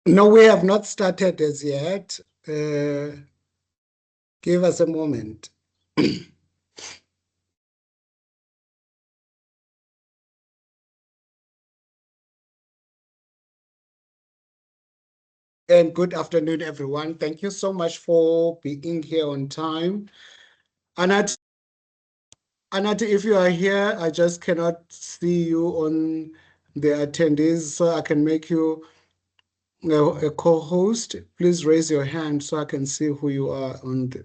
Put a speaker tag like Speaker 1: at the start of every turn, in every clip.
Speaker 1: No, we have not started as yet. Give us a moment. And good afternoon, everyone. Thank you so much for being here on time. Anathi, if you are here, I just cannot see you on the attendees, so I can make you a co-host. Please raise your hand so I can see who you are on the.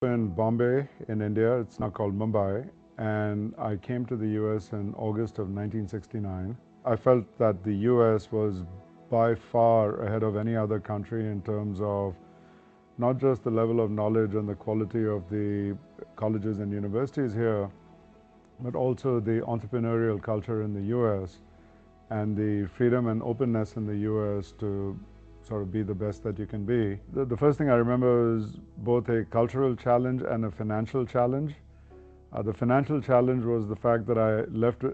Speaker 2: In Bombay, in India. It's now called Mumbai. And I came to the US in August of 1969. I felt that the US was by far ahead of any other country in terms of not just the level of knowledge and the quality of the colleges and universities here, but also the entrepreneurial culture in the US and the freedom and openness in the US to sort of be the best that you can be. The first thing I remember is both a cultural challenge and a financial challenge. The financial challenge was the fact that I left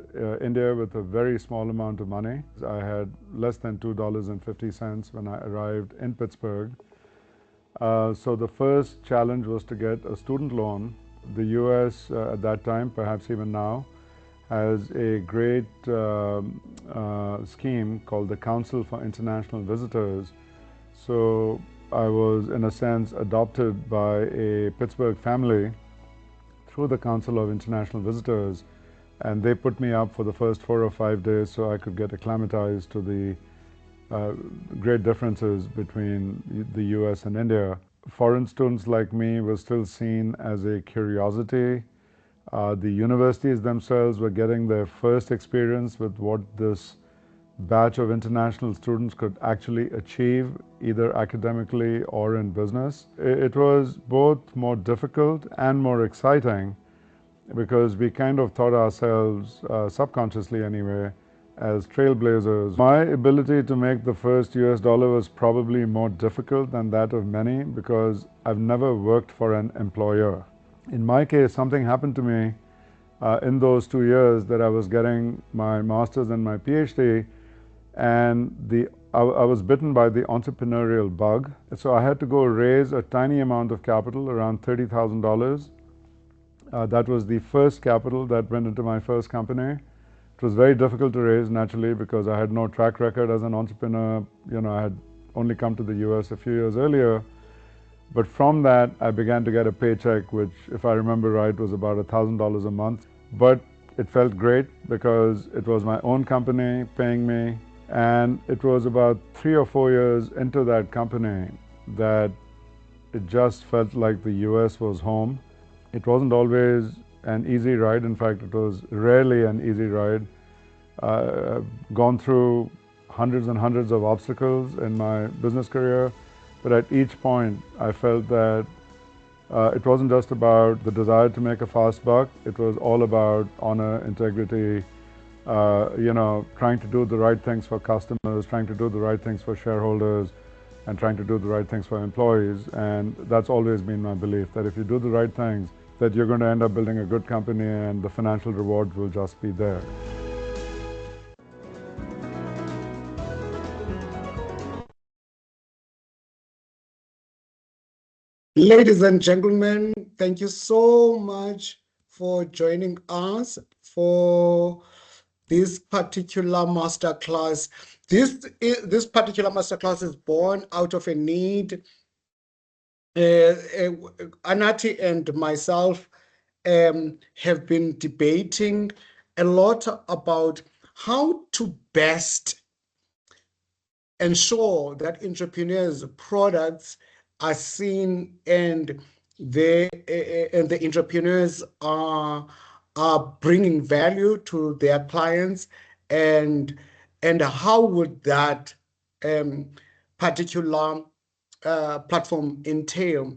Speaker 2: India with a very small amount of money. I had less than $2.50 when I arrived in Pittsburgh. So the first challenge was to get a student loan. The US at that time, perhaps even now, has a great scheme called the Council for International Visitors. So I was, in a sense, adopted by a Pittsburgh family through the Council of International Visitors, and they put me up for the first 4 or 5 days so I could get acclimatized to the great differences between the US and India. Foreign students like me were still seen as a curiosity. The universities themselves were getting their first experience with what this batch of international students could actually achieve either academically or in business. It was both more difficult and more exciting because we kind of thought ourselves, subconsciously anyway, as trailblazers. My ability to make the first US dollar was probably more difficult than that of many because I've never worked for an employer. In my case, something happened to me in those 2 years that I was getting my master's and my PhD, and I was bitten by the entrepreneurial bug. So I had to go raise a tiny amount of capital, around $30,000. That was the first capital that went into my first company. It was very difficult to raise, naturally, because I had no track record as an entrepreneur. I had only come to the US a few years earlier. But from that, I began to get a paycheck, which, if I remember right, was about $1,000 a month. But it felt great because it was my own company paying me. And it was about 3 or 4 years into that company that it just felt like the US was home. It wasn't always an easy ride. In fact, it was rarely an easy ride. I've gone through hundreds and hundreds of obstacles in my business career, but at each point I felt that it wasn't just about the desire to make a fast buck. It was all about honor, integrity, trying to do the right things for customers, trying to do the right things for shareholders, and trying to do the right things for employees. And that's always been my belief, that if you do the right things, that you're going to end up building a good company and the financial rewards will just be there.
Speaker 1: Ladies and gentlemen, thank you so much for joining us for this particular masterclass. This particular masterclass is born out of a need. Anathi and myself have been debating a lot about how to best ensure that entrepreneurs' products are seen and the entrepreneurs are bringing value to their clients, and how would that particular platform entail.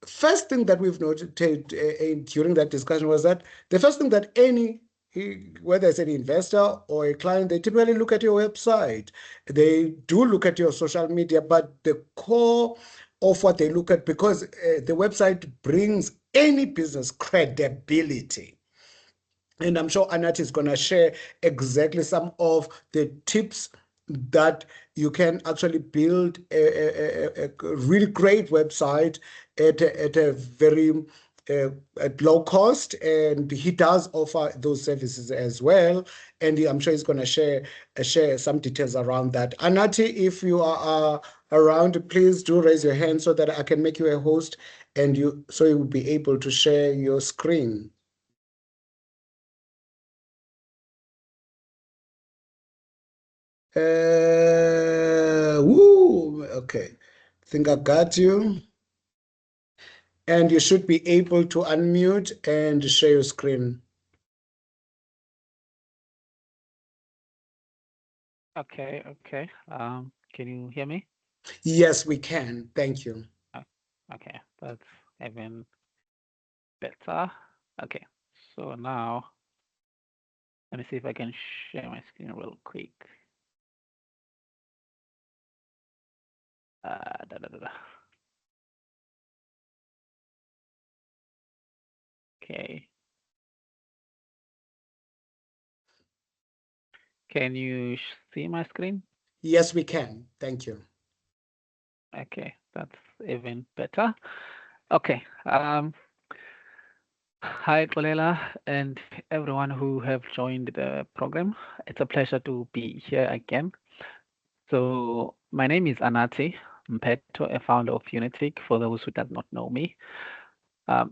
Speaker 1: First thing that we've noted during that discussion was that the first thing that whether it's an investor or a client, they typically look at your website. They do look at your social media, but the core of what they look at, because the website brings any business credibility. And I'm sure Anathi is going to share exactly some of the tips that you can actually build a really great website at a very at low cost. And he does offer those services as well. And I'm sure he's going to share some details around that. Anathi, if you are around, please do raise your hand so that I can make you a host, and you will be able to share your screen. Okay. I think I got you. And you should be able to unmute and share your screen.
Speaker 3: Okay. Can you hear me?
Speaker 1: Yes, we can. Thank you.
Speaker 3: Okay, that's even better. Okay, so now let me see if I can share my screen real quick. Okay. Can you see my screen?
Speaker 1: Yes, we can. Thank you.
Speaker 3: Okay, that's even better. Okay. Hi, Xolela, and everyone who have joined the program. It's a pleasure to be here again. So my name is Anathi Mpeto, a founder of Unitic, for those who does not know me.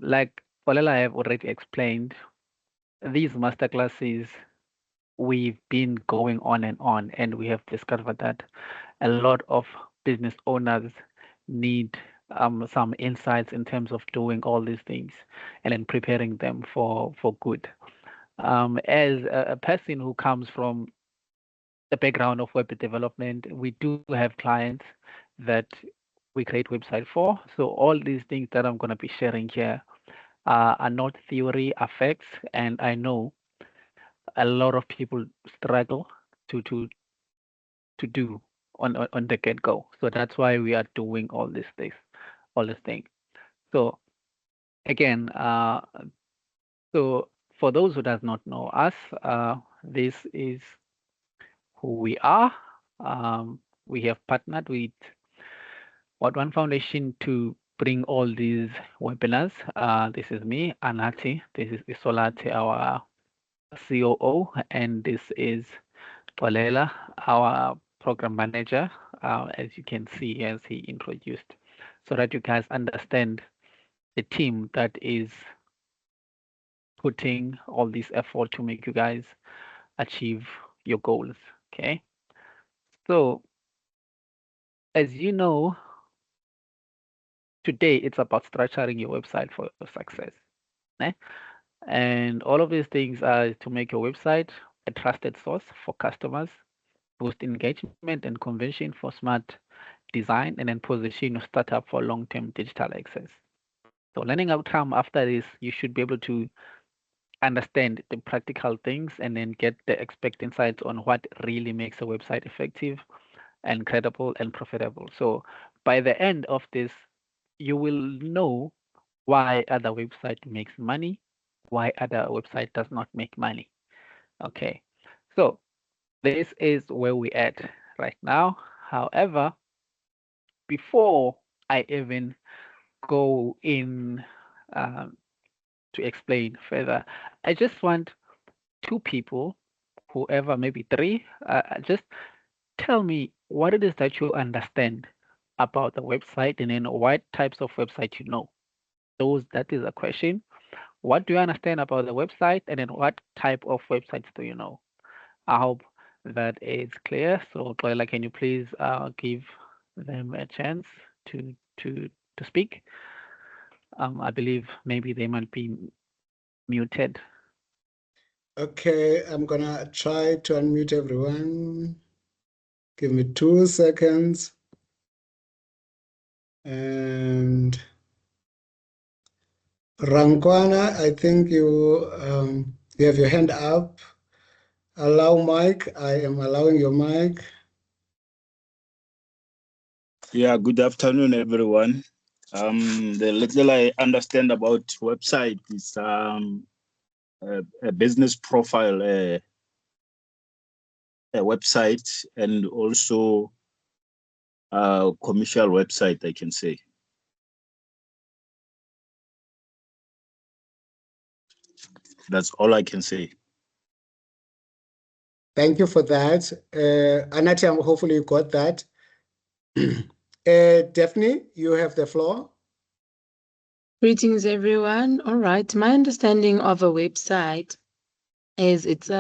Speaker 3: Like Xolela have already explained, these masterclasses, we've been going on, and we have discovered that a lot of business owners need some insights in terms of doing all these things and then preparing them for good. As a person who comes from the background of web development. We do have clients that we create website for. So all these things that I'm going to be sharing here are not theory, are facts, and I know a lot of people struggle to to to do on the get go. So that's why we are doing all these things. So again, so for those who does not know us, this is who we are. We have partnered with Wadhwani Foundation to bring all these webinars. This is me, Anathi. This is Isolati, our COO, and this is Xolela, our program manager, as you can see as he introduced, so that you guys understand the team that is putting all this effort to make you guys achieve your goals. Okay. So as you know, today it's about structuring your website for your success. Eh? And all of these things are to make your website a trusted source for customers, boost engagement and conversion for smart design, and then position your startup for long-term digital access. So learning outcome after this, you should be able to understand the practical things and then get the expert insights on what really makes a website effective and credible and profitable. So by the end of this, you will know why other website makes money, why other website does not make money. Okay, so this is where we at right now. However, before I even go in to explain further, I just want two people, whoever, maybe three, just tell me what it is that you understand about the website and then what types of website you know. That is a question. What do you understand about the website and then what type of websites do you know? I hope that is clear. So Xolela, can you please give them a chance to to to speak? I believe maybe they might be muted.
Speaker 1: Okay, I'm gonna try to unmute everyone. Give me 2 seconds. And Rankwana, I think you have your hand up. Allow mic. I am allowing your mic.
Speaker 4: Yeah, good afternoon, everyone. The little I understand about website is a business profile, a website, and also a commercial website, I can say. That's all I can say.
Speaker 1: Thank you for that. Anathi, hopefully you got that. Daphne, you have the floor.
Speaker 5: Greetings, everyone. All right. My understanding of a website is it's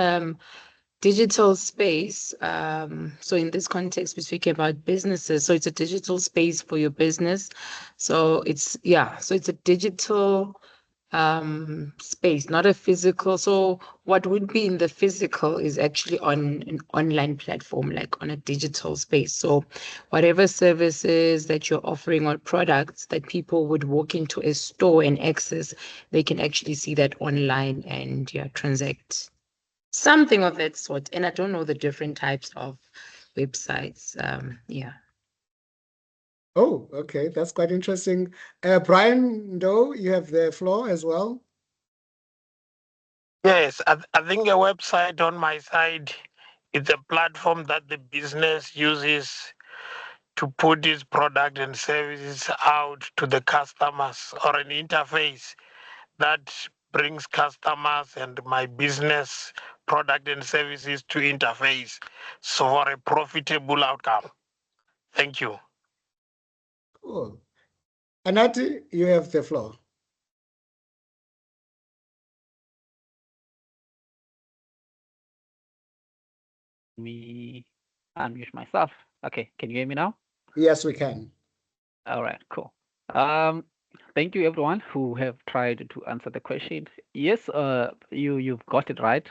Speaker 5: digital space. So in this context, we speak about businesses. So it's a digital space for your business. So it's a digital space, not a physical. So what would be in the physical is actually on an online platform, like on a digital space. So whatever services that you're offering or products that people would walk into a store and access, they can actually see that online and transact. Something of that sort. And I don't know the different types of websites.
Speaker 1: Oh, okay. That's quite interesting. Brian Doe, you have the floor as well.
Speaker 6: Yes, I think a website on my side is a platform that the business uses to put its product and services out to the customers, or an interface that brings customers and my business product and services to interface, so for a profitable outcome. Thank you.
Speaker 1: Cool. Anathi, you have the floor.
Speaker 3: Me unmute myself. Okay, can you hear me now?
Speaker 1: Yes, we can.
Speaker 3: All right, cool. Thank you everyone who have tried to answer the question. Yes, you've got it right.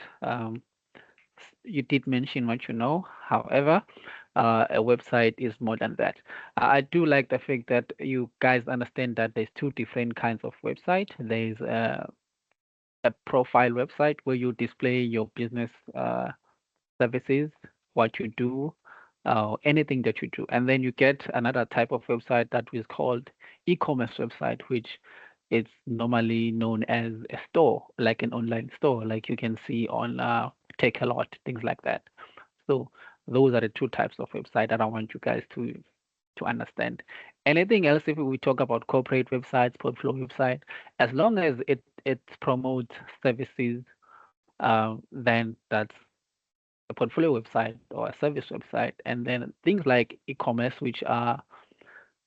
Speaker 3: you did mention what you know. However, a website is more than that. I do like the fact that you guys understand that there's two different kinds of website. There's a profile website where you display your business services, what you do, anything that you do. And then you get another type of website that is called e-commerce website, which is normally known as a store, like an online store, like you can see on Takealot, things like that. So those are the two types of website that I want you guys to understand. Anything else, if we talk about corporate websites, portfolio website, as long as it promotes services, then that's a portfolio website or a service website. And then things like e-commerce, which are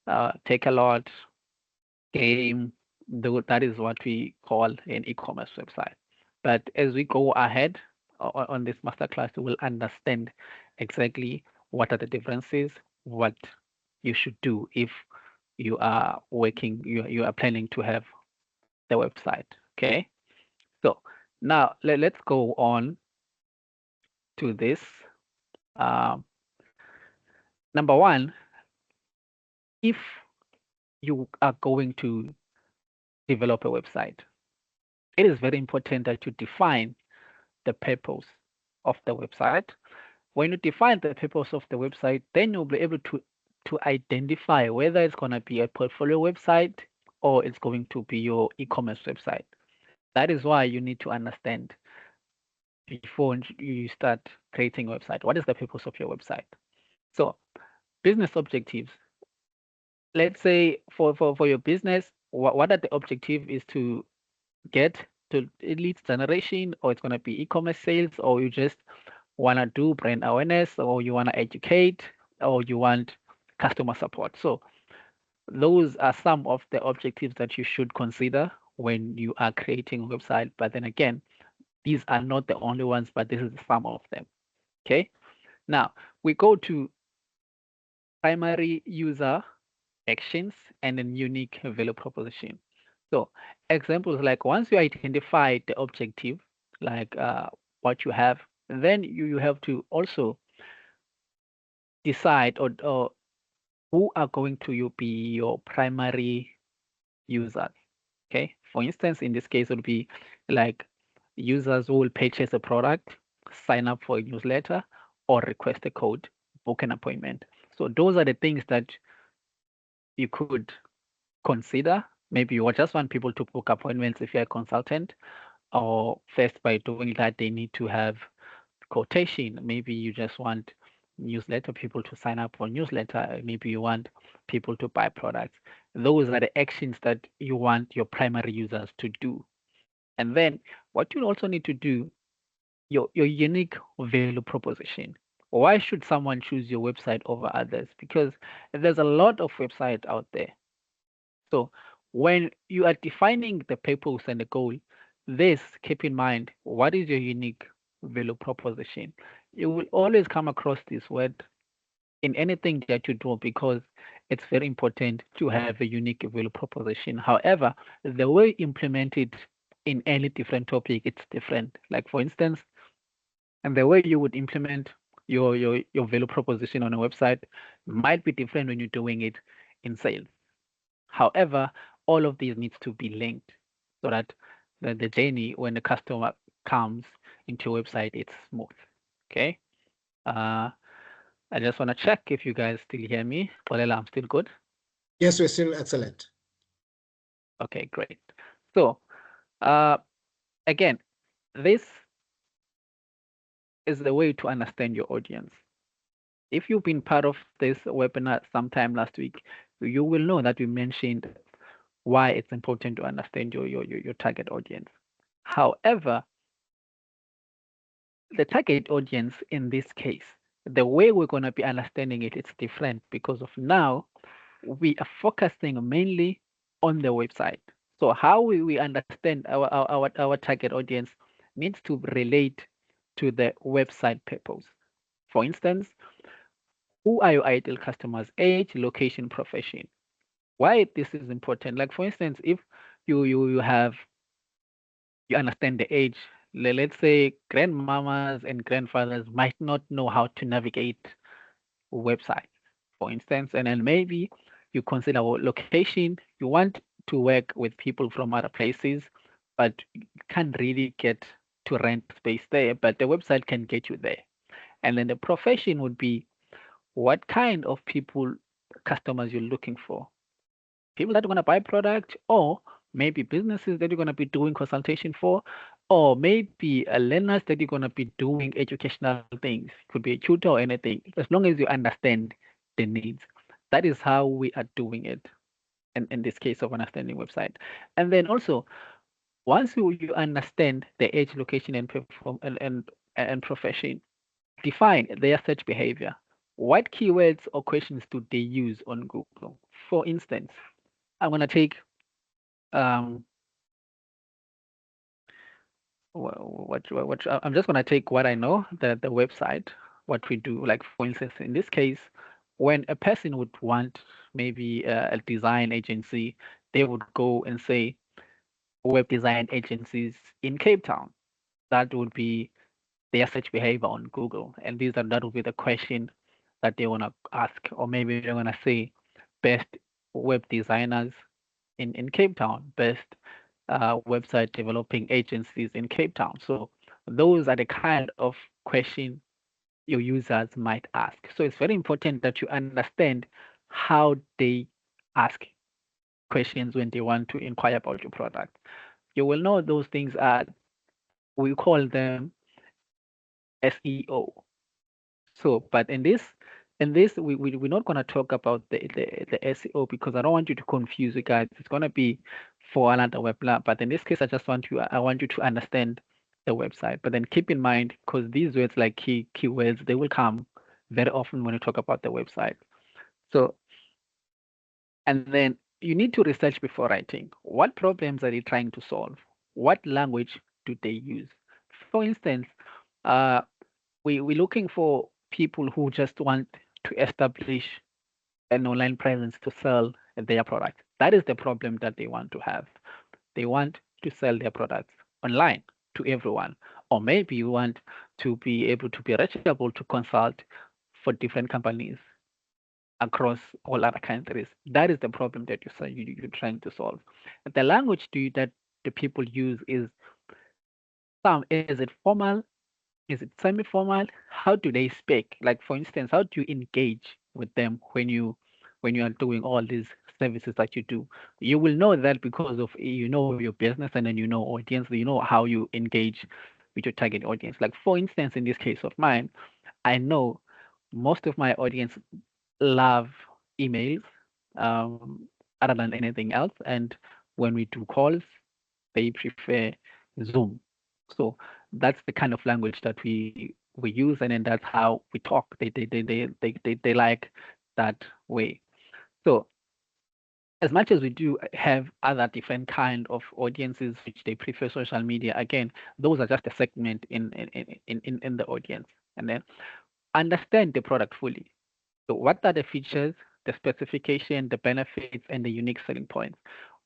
Speaker 3: Takealot, Game, that is what we call an e-commerce website. But as we go ahead on this masterclass, you will understand exactly what are the differences, what you should do if you are working, you are planning to have the website. Okay. So now let's go on to this. Number one, if you are going to develop a website, it is very important that you define the purpose of the website. When you define the purpose of the website, then you'll be able to identify whether it's going to be a portfolio website or it's going to be your e-commerce website. That is why you need to understand before you start creating a website, what is the purpose of your website? So business objectives. Let's say for your business, what are the objective is to get to leads generation, or it's going to be e-commerce sales, or you just want to do brand awareness, or you want to educate, or you want customer support. So those are some of the objectives that you should consider when you are creating a website. But then again, these are not the only ones, but this is some of them. Okay. Now we go to primary user actions and then unique value proposition. So examples like once you identify the objective, like what you have, then you have to also decide or who are going to be your primary users. Okay. For instance, in this case, it would be like users who will purchase a product, sign up for a newsletter, or request a code, book an appointment. So those are the things that you could consider. Maybe you just want people to book appointments if you're a consultant, or first by doing that, they need to have quotation. Maybe you just want newsletter people to sign up for newsletter. Maybe you want people to buy products. Those are the actions that you want your primary users to do. And then what you also need to do, your unique value proposition. Why should someone choose your website over others? Because there's a lot of websites out there. So when you are defining the purpose and the goal, this keep in mind, what is your unique value proposition? You will always come across this word in anything that you do because it's very important to have a unique value proposition. However, the way you implement it in any different topic, it's different. Like for instance, and the way you would implement your value proposition on a website might be different when you're doing it in sales. However, all of these needs to be linked so that the journey when the customer comes into your website, it's smooth. Okay. I just want to check if you guys still hear me. Xolela, I'm still good.
Speaker 1: Yes, we're still excellent.
Speaker 3: Okay, great. So again, this is the way to understand your audience. If you've been part of this webinar sometime last week, you will know that we mentioned why it's important to understand your target audience. However, the target audience in this case, the way we're going to be understanding it, it's different because of now we are focusing mainly on the website. So how we understand our target audience needs to relate to the website purpose. For instance, who are your ideal customers? Age, location, profession. Why this is important? Like for instance, if you understand the age, let's say grandmamas and grandfathers might not know how to navigate website, for instance, and then maybe you consider location, you want to work with people from other places, but you can't really get to rent space there, but the website can get you there. And then the profession would be what kind of people, customers you're looking for. People that are going to buy product, or maybe businesses that you're going to be doing consultation for, or maybe learners that you're going to be doing educational things. Could be a tutor or anything, as long as you understand the needs. That is how we are doing it in this case of understanding website. And then also, once you understand the age, location, and perform and profession, define their search behavior. What keywords or questions do they use on Google? For instance, I'm going to take I'm just going to take what I know, the website, what we do. Like, for instance, in this case, when a person would want maybe a design agency, they would go and say web design agencies in Cape Town. That would be their search behavior on Google. And that would be the question that they want to ask. Or maybe they're going to say best web designers in Cape Town, best website developing agencies in Cape Town. So those are the kind of question your users might ask. So it's very important that you understand how they ask questions when they want to inquire about your product. You will know those things are, we call them SEO. So, but in this, we're not going to talk about the SEO because I don't want you to confuse you guys. It's going to be for another webinar. But in this case, I want you to understand the website. But then keep in mind, because these words like keywords, they will come very often when you talk about the website. So, and then you need to research before writing. What problems are they trying to solve? What language do they use? For instance, uh, we're looking for people who just want to establish an online presence to sell their product. That is the problem that they want to have. They want to sell their products online to everyone. Or maybe you want to be able to be reachable to consult for different companies across all other countries. That is the problem that you're trying to solve. The language that the people use is it formal? Is it semi-formal? How do they speak? Like, for instance, how do you engage with them when you are doing all these services that you do? You will know that because of you know your business, and then you know audience, you know how you engage with your target audience. Like, for instance, in this case of mine, I know most of my audience love emails other than anything else. And when we do calls, they prefer Zoom. So that's the kind of language that we use, and then that's how we talk. They like that way. So as much as we do have other different kind of audiences which they prefer social media, again, those are just a segment in the audience. And then understand the product fully. So what are the features, the specification, the benefits, and the unique selling points?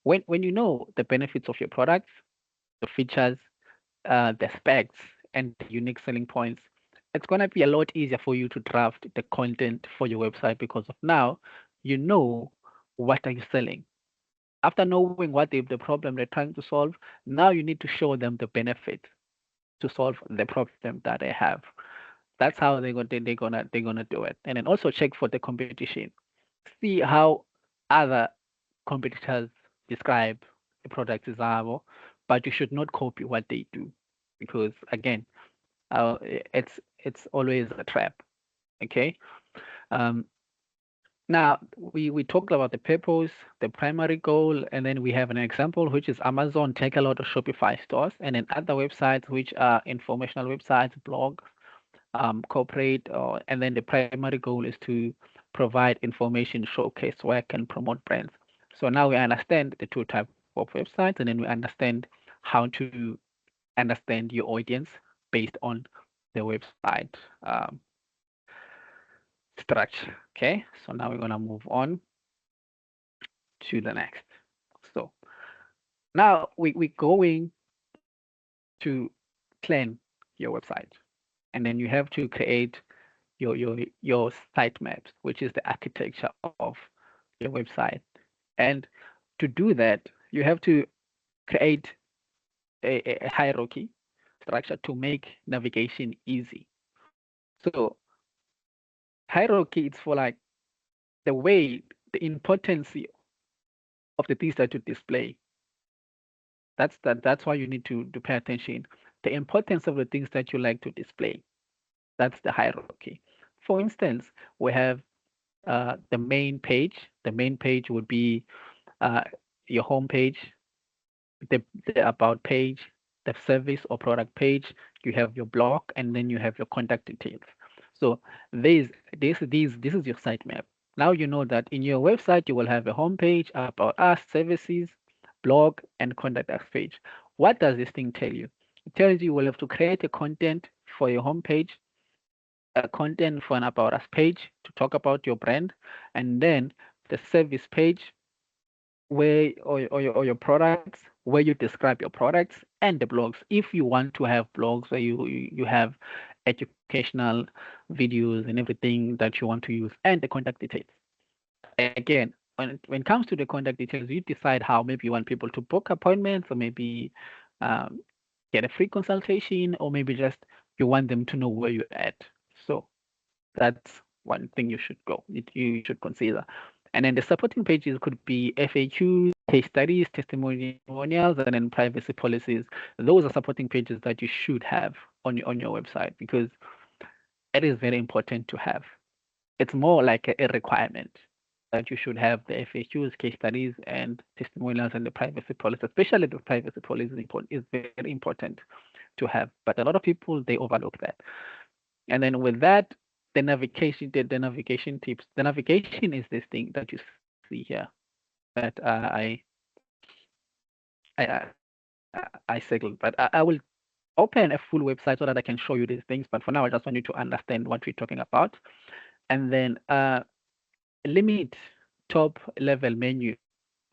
Speaker 3: When you know the benefits of your products, the features, the specs, and the unique selling points, it's going to be a lot easier for you to draft the content for your website because of now you know what are you selling. After knowing what the problem they're trying to solve, now you need to show them the benefit to solve the problem that they have. That's how they're gonna do it. And then also check for the competition. See how other competitors describe a product desirable, but you should not copy what they do because again, it's always a trap. Okay. Um, Now we talked about the purpose, the primary goal, and then we have an example which is Amazon take a lot of Shopify stores, and then other websites which are informational websites, blogs, corporate, and then the primary goal is to provide information, showcase work, and promote brands. So now we understand the two types of websites, and then we understand how to understand your audience based on the website structure. Okay, so now we're gonna move on to the next. So now we're going to plan your website, and then you have to create your site maps, which is the architecture of your website. And to do that, you have to create a hierarchy structure to make navigation easy. So hierarchy is for like the way, the importance of the things that you display. That's why you need to pay attention. The importance of the things that you like to display. That's the hierarchy. For instance, we have the main page. The main page would be your home page, the about page, the service or product page. You have your blog, and then you have your contact details. So this is your sitemap. Now you know that in your website you will have a home page, about us, services, blog, and contact us page. What does this thing tell you? It tells you will have to create a content for your home page, a content for an about us page to talk about your brand, and then the service page where or your products where you describe your products, and the blogs if you want to have blogs where you have educational videos and everything that you want to use, and the contact details. Again, when it comes to the contact details, you decide how maybe you want people to book appointments, or maybe um, get a free consultation, or maybe just you want them to know where you're at. So that's one thing you should you should consider. And then the supporting pages could be FAQs, case studies, testimonials, and then privacy policies. Those are supporting pages that you should have on your website, because it is very important to have. It's more like a requirement that you should have the FAQs, case studies, and testimonials, and the privacy policy. Especially the privacy policy is very important to have. But a lot of people, they overlook that. And then with that, the navigation tips. The navigation is this thing that you see here that I circled. But I will open a full website so that I can show you these things. But for now, I just want you to understand what we're talking about. And then limit top level menu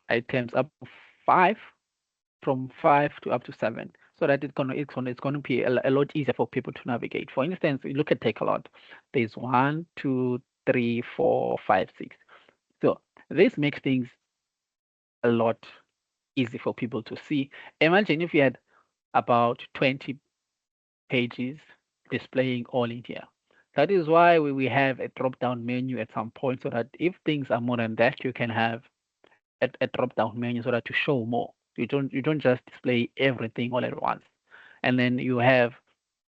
Speaker 3: items up to 5, from 5 to up to 7, so that it's gonna be a lot easier for people to navigate. For instance, you look at Take a Lot. There's 1, 2, 3, 4, 5, 6. So this makes things a lot easy for people to see. Imagine if you had about 20 pages displaying all in here. That is why we have a drop-down menu at some point, so that if things are more than that, you can have a drop-down menu so that to show more. You don't just display everything all at once. And then you have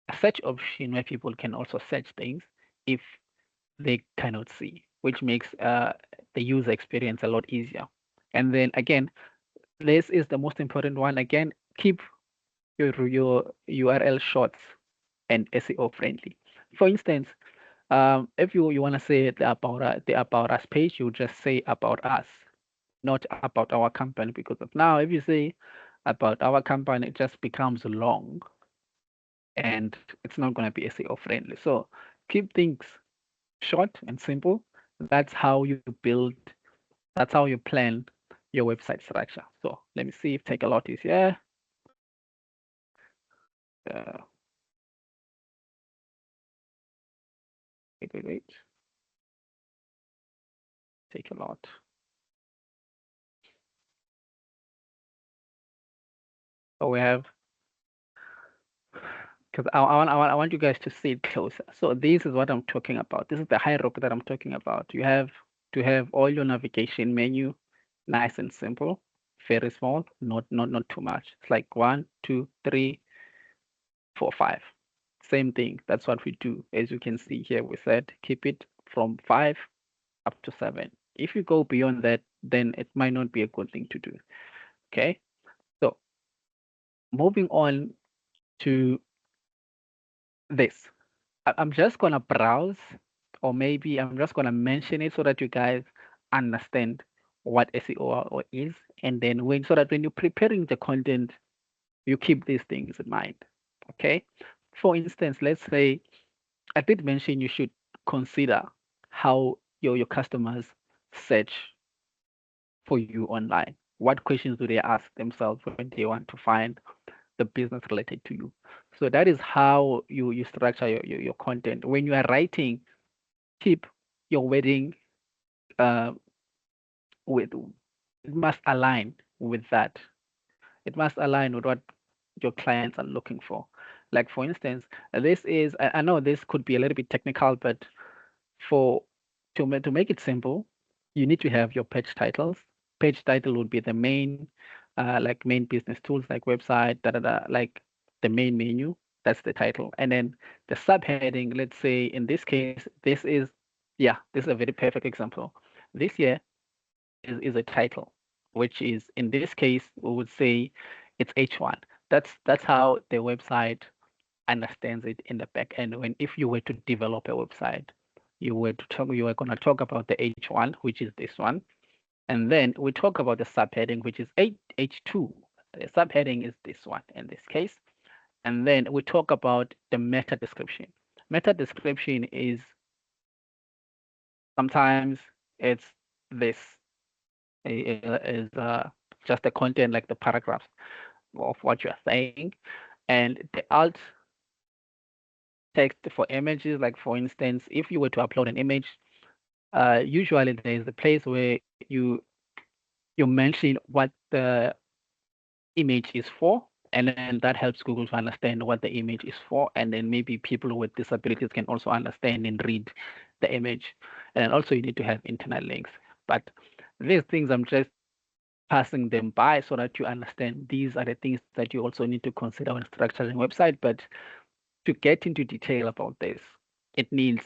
Speaker 3: a search option where people can also search things if they cannot see, which makes the user experience a lot easier. And then again, this is the most important one. Again, keep your URL shorts and SEO friendly. For instance, if you want to say the about us page, you just say about us, not about our company, because of now if you say about our company, it just becomes long and it's not going to be SEO friendly. So keep things short and simple. That's how you build, that's how you plan your website structure. So let me see if Take a Lot is here. Wait. Take a Lot. So we have, because I want you guys to see it closer. So this is what I'm talking about. This is the hierarchy that I'm talking about. You have to have all your navigation menu nice and simple, very small, not too much. It's like 1, 2, 3, 4, 5. Same thing. That's what we do. As you can see here, we said keep it from 5 up to 7. If you go beyond that, then it might not be a good thing to do. Okay. So moving on to this. I'm just gonna browse, or maybe I'm just gonna mention it so that you guys understand what SEO is, and then so that when you're preparing the content, you keep these things in mind. Okay. For instance, let's say I did mention you should consider how your customers search for you online. What questions do they ask themselves when they want to find the business related to you. So that is how you structure your content. When you are writing, keep your wedding with it must align with that. It must align with what your clients are looking for. Like for instance, this is I know this could be a little bit technical, but for to make it simple, you need to have your page titles. Page title would be the main like main business tools like website, like the main menu. That's the title. And then the subheading, let's say in this case, this is a very perfect example. This year is a title, which is in this case we would say it's H1. That's how the website understands it in the back end. When if you were to develop a website, you were going to talk about the H1, which is this one, and then we talk about the subheading, which is H2. The subheading is this one in this case, and then we talk about the meta description. Meta description is sometimes it's this is just the content, like the paragraphs of what you are saying, and the alt text for images. Like for instance, if you were to upload an image, usually there is a place where you mention what the image is for, and then that helps Google to understand what the image is for, and then maybe people with disabilities can also understand and read the image. And then also you need to have internal links. But these things I'm just passing them by so that you understand these are the things that you also need to consider when structuring a website. But to get into detail about this, it needs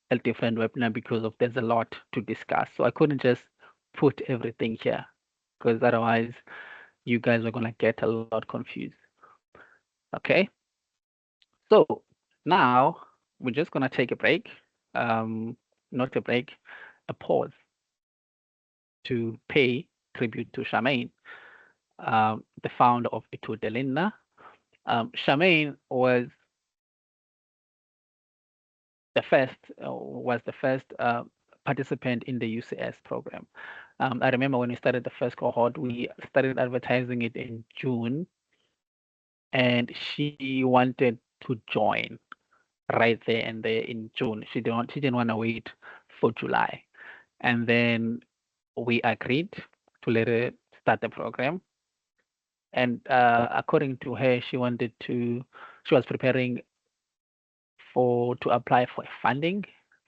Speaker 3: a different webinar because of there's a lot to discuss. So I couldn't just put everything here because otherwise you guys are gonna get a lot confused. Okay. So now we're just gonna take a break, not a break, a pause to pay tribute to Charmaine, the founder of Itu Delinda. Charmaine was the first participant in the UCS program. I remember when we started the first cohort, we started advertising it in June, and she wanted to join right there and there in June. She didn't want to wait for July, and then we agreed to let her start the program. And according to her, she was preparing to apply for funding,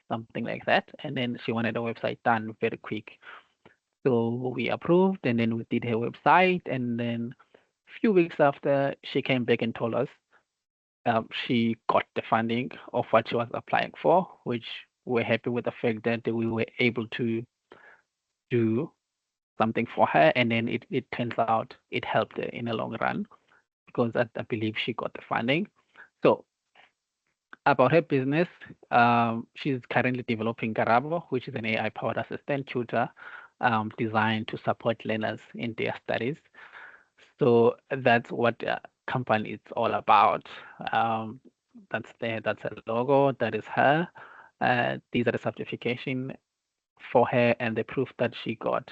Speaker 3: something like that. And then she wanted a website done very quick. So we approved, and then we did her website. And then a few weeks after, she came back and told us she got the funding of what she was applying for, which we're happy with the fact that we were able to do something for her. And then it turns out it helped her in the long run because I believe she got the funding. So about her business, she's currently developing Garabo, which is an AI-powered assistant tutor designed to support learners in their studies. So that's what the company is all about. That's a logo. That is her. These are the certification for her and the proof that she got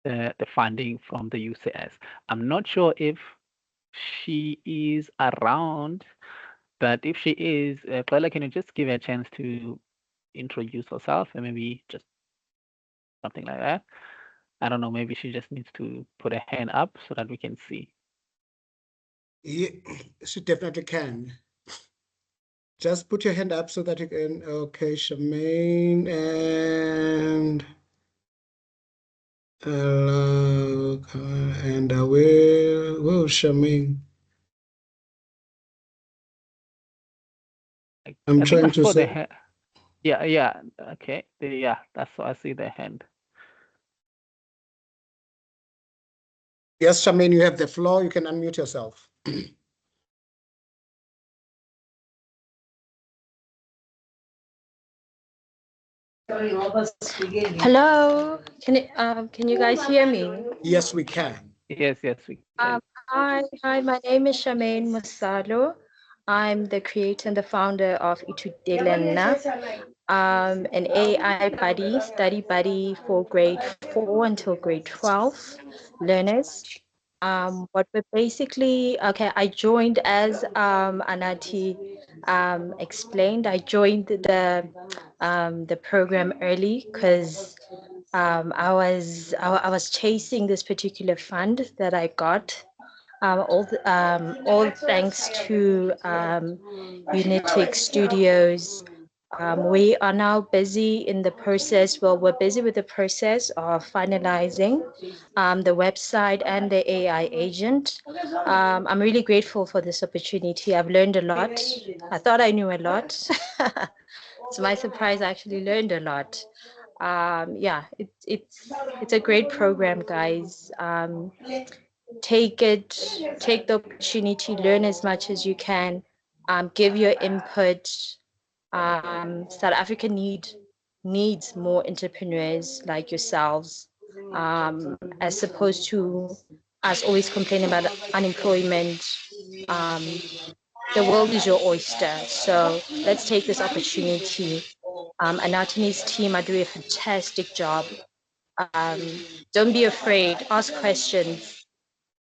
Speaker 3: the funding from the UCS. I'm not sure if she is around, but if she is, Xolela, can you just give her a chance to introduce herself and maybe just something like that? I don't know, maybe she just needs to put her hand up so that we can see.
Speaker 1: Yeah, she definitely can. Just put your hand up so that you can. Okay, Charmaine, and and where Charmaine? I'm
Speaker 3: I think
Speaker 1: trying
Speaker 3: I
Speaker 1: to
Speaker 3: saw the
Speaker 1: say.
Speaker 3: hand. Yeah, okay. Yeah, that's I see the hand.
Speaker 1: Yes, Charmaine, you have the floor. You can unmute yourself.
Speaker 7: Hello, can you guys hear me?
Speaker 1: Yes, we can.
Speaker 3: Yes, we can.
Speaker 7: Hi, my name is Charmaine Musalo. I'm the creator and the founder of Itudelena, an AI study buddy for grade 4 until grade 12 learners. What we're basically, okay, I joined as Anathi explained. I joined the program early because I was chasing this particular fund that I got. All thanks to Unitic Studios. We are now busy in the process. Well, we're busy with the process of finalizing the website and the AI agent. I'm really grateful for this opportunity. I've learned a lot. I thought I knew a lot. To my surprise, I actually learned a lot. Yeah, it's a great program, guys. Take the opportunity, learn as much as you can, give your input. South Africa needs more entrepreneurs like yourselves, as opposed to us always complaining about unemployment. Um, the world is your oyster, so let's take this opportunity. Anatoly's team are doing a fantastic job. Um, don't be afraid, ask questions.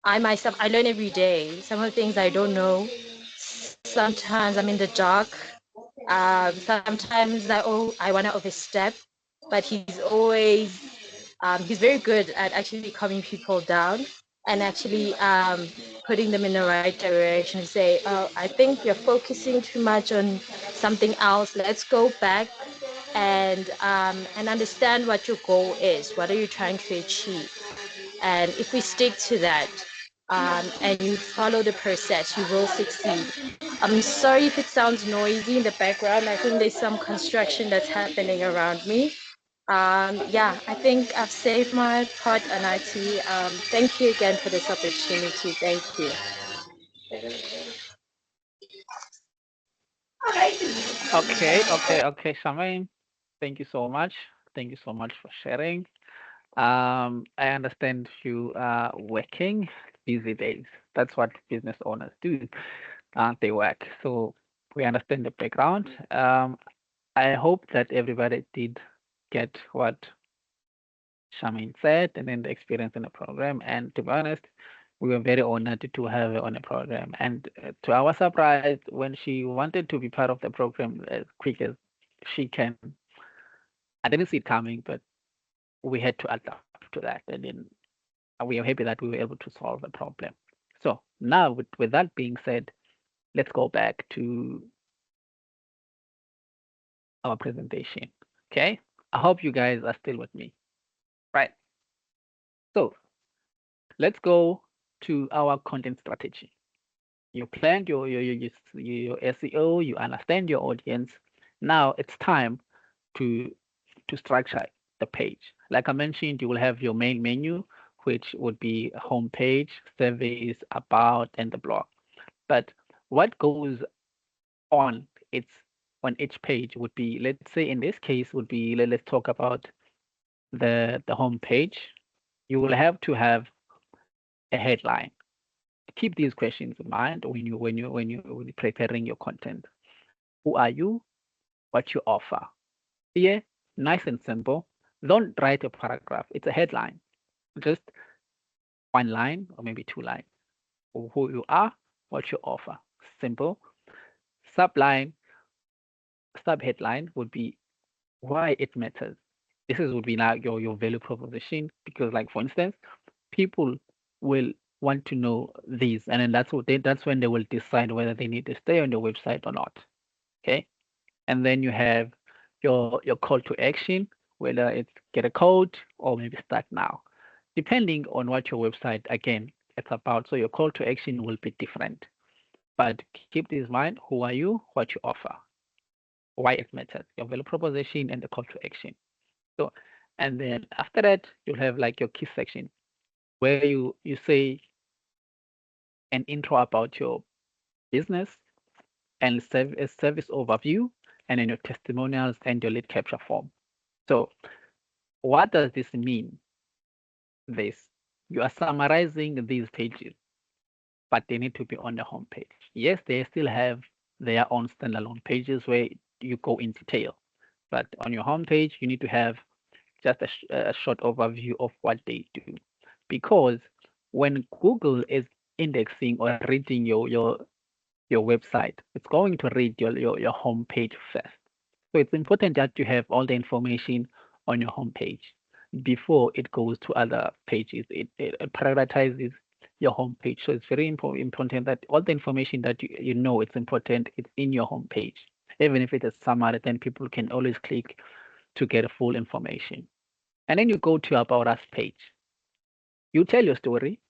Speaker 7: I myself, I learn every day. Some of the things I don't know. Sometimes I'm in the dark. Sometimes I want to overstep, but he's very good at actually calming people down and actually putting them in the right direction. Say, oh, I think you're focusing too much on something else. Let's go back and understand what your goal is. What are you trying to achieve? And if we stick to that and you follow the process, you will succeed. I'm sorry if it sounds noisy in the background. I think there's some construction that's happening around me. Yeah, I think I've saved my part, Anathi. Thank you again for this opportunity. Thank you.
Speaker 3: Okay, Charmaine. Thank you so much. Thank you so much for sharing. I understand you are working busy days. That's what business owners do. They work. So we understand the background. I hope that everybody did get what Charmaine said and then the experience in the program. And to be honest, we were very honored to have her on the program. And to our surprise, when she wanted to be part of the program as quick as she can, I didn't see it coming, but we had to adapt to that. And then we are happy that we were able to solve the problem. So now, with that being said, let's go back to our presentation. Okay, I hope you guys are still with me. Right. So let's go to our content strategy. You planned your SEO, you understand your audience. Now it's time to structure the page. Like I mentioned, you will have your main menu, which would be homepage, service, about, and the blog. But what goes on each page would be, let's say in this case would be, let's talk about the homepage. You will have to have a headline. Keep these questions in mind when you're preparing your content. Who are you? What you offer? Here, nice and simple. Don't write a paragraph. It's a headline. Just one line or maybe two lines. Who you are, what you offer. Simple. Subline, subheadline would be why it matters. Would be now your value proposition, because like for instance, people will want to know these, and then that's when they will decide whether they need to stay on your website or not. Okay. And then you have your call to action, whether it's get a code or maybe start now, depending on what your website again it's about. So your call to action will be different. But keep this in mind: who are you, what you offer, why it matters, your value proposition, and the call to action. So, and then after that, you'll have like your key section where you say an intro about your business and a service overview, and then your testimonials and your lead capture form. So what does this mean? You are summarizing these pages, but they need to be on the homepage. Yes, they still have their own standalone pages where you go in detail, but on your homepage, you need to have just a short overview of what they do, because when Google is indexing or reading your website, it's going to read your homepage first. So it's important that you have all the information on your homepage before it goes to other pages. It prioritizes your homepage. So it's very important that all the information that you know it's important, it's in your homepage. Even if it is summary, then people can always click to get full information. And then you go to About Us page. You tell your story,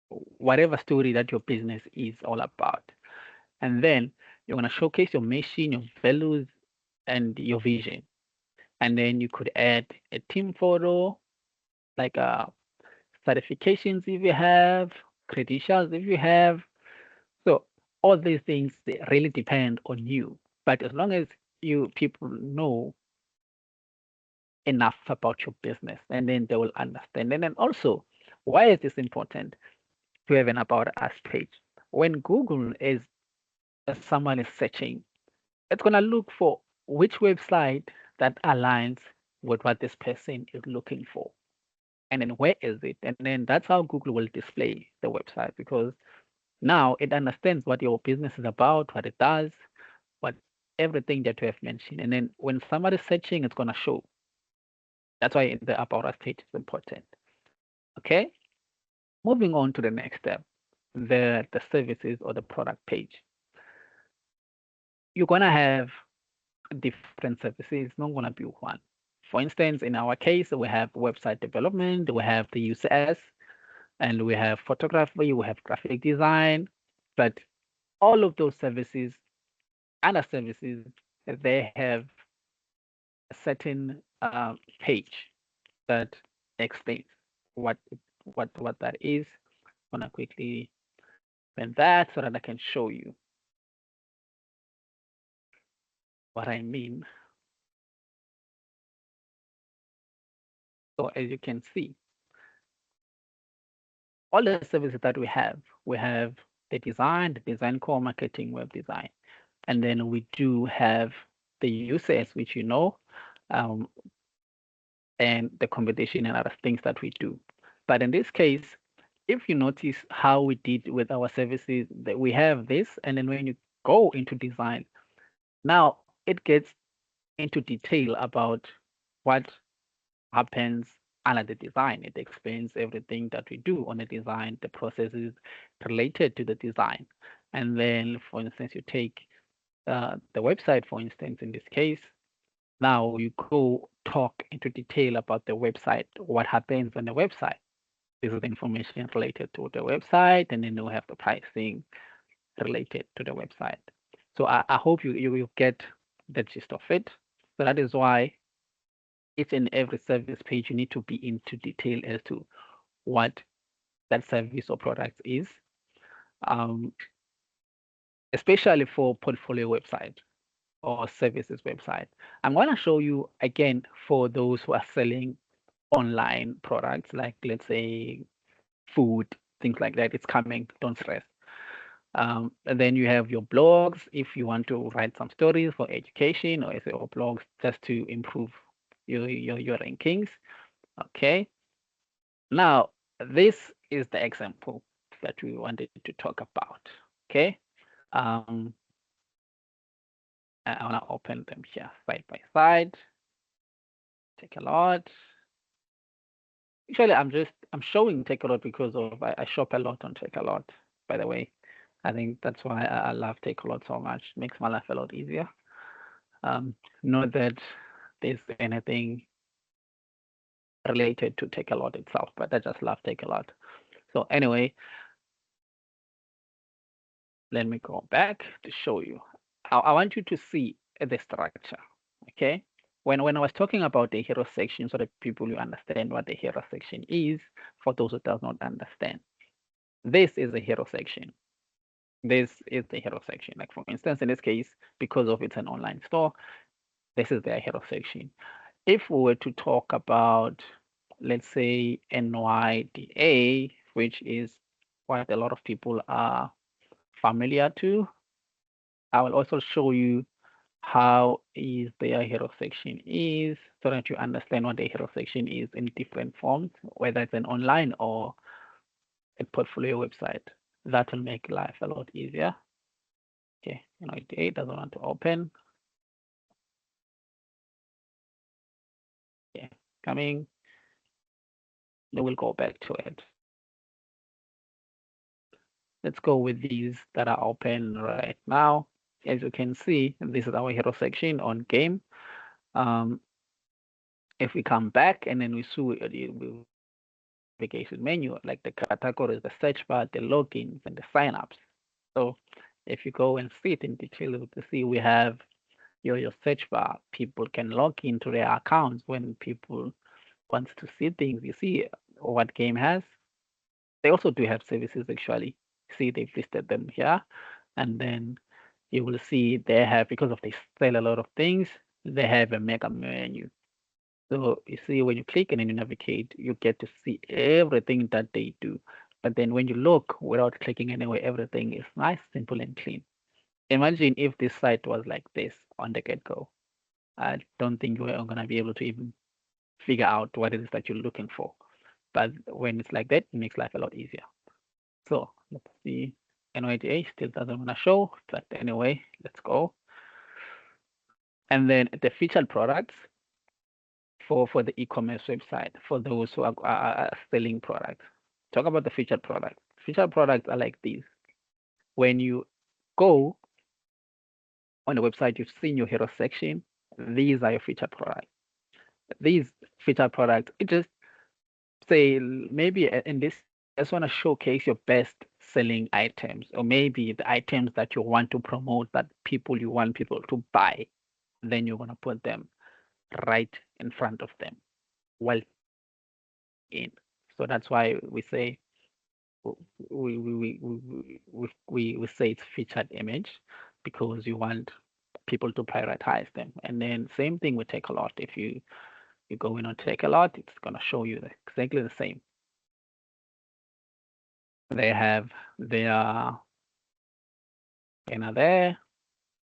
Speaker 3: whatever story that your business is all about. And then you're going to showcase your mission, your values, and your vision. And then you could add a team photo, like certifications if you have, credentials if you have. So all these things, they really depend on you. But as long as you people know enough about your business, and then they will understand. And then also, why is this important to have an About Us page? When Google is someone is searching, it's gonna look for which website that aligns with what this person is looking for. And then where is it? And then that's how Google will display the website, because now it understands what your business is about, what it does, what everything that you have mentioned. And then when somebody's searching, it's gonna show. That's why the About Us page is important. Okay. Moving on to the next step, the services or the product page. You're gonna have different services. It's not gonna be one. For instance, in our case, we have website development, we have the UCS, and we have photography, we have graphic design. But all of those services, other services, they have a certain page that explains what what that is. I'm gonna quickly open that so that I can show you what I mean. So as you can see, all the services that we have the design core, marketing, web design, and then we do have the UCS, which you know, um, and the competition and other things that we do. But in this case, if you notice how we did with our services, that we have this, and then when you go into design, now it gets into detail about what happens under the design. It explains everything that we do on the design, the processes related to the design. And then, for instance, you take the website, for instance, in this case, now you go talk into detail about the website, what happens on the website. This is the information related to the website, and then you have the pricing related to the website. So I hope you get the gist of it. So that is why each and every service page, you need to be into detail as to what that service or product is, um, especially for portfolio website or services website. I'm going to show you again for those who are selling online products, like let's say food, things like that. It's coming, don't stress. And then you have your blogs if you want to write some stories for education, or SEO blogs just to improve your rankings. Okay. Now, this is the example that we wanted to talk about. Okay. Um, I want to open them here side by side. Take a lot. Actually, I'm showing Take a Lot because of I shop a lot on Take a Lot. By the way, I think that's why I love Take a Lot so much. It makes my life a lot easier. Not that there's anything related to Take a Lot itself, but I just love Take a Lot. So anyway, let me go back to show you. I want you to see the structure. Okay. When I was talking about the hero section, so that people you understand what the hero section is, for those who does not understand, this is a hero section. This is the hero section. Like for instance, in this case, because of it's an online store, this is their hero section. If we were to talk about, let's say, NYDA, which is what a lot of people are familiar to, I will also show you how is their hero section is, so that you understand what the hero section is in different forms, whether it's an online or a portfolio website. That will make life a lot easier. Okay, it doesn't want to open. Okay, coming. Then we'll go back to it. Let's go with these that are open right now. As you can see, this is our hero section on game. If we come back and then we see the navigation menu, like the categories, the search bar, the logins, and the signups. So if you go and see it in detail, you can see we have your search bar. People can log into their accounts when people want to see things. You see what game has. They also do have services actually. See, they've listed them here. And then you will see they have, because of they sell a lot of things, they have a mega menu. So you see when you click and then you navigate, you get to see everything that they do. But then when you look without clicking anywhere, everything is nice, simple, and clean. Imagine if this site was like this on the get-go. I don't think you're going to be able to even figure out what it is that you're looking for. But when it's like that, it makes life a lot easier. So let's see. NOITA still doesn't want to show, but anyway, let's go. And then the featured products for the e-commerce website, for those who are selling products. Talk about the featured products. Featured products are like these. When you go on the website, you've seen your hero section. These are your featured products. These featured products, it just say maybe in this, I just want to showcase your best selling items, or maybe the items that you want to promote, that you want people to buy. Then you're going to put them right in front of them while in. So that's why we say we say it's featured image, because you want people to prioritize them. And then same thing with Takealot. If you go in on Takealot, it's gonna show you exactly the same. They have their banner there,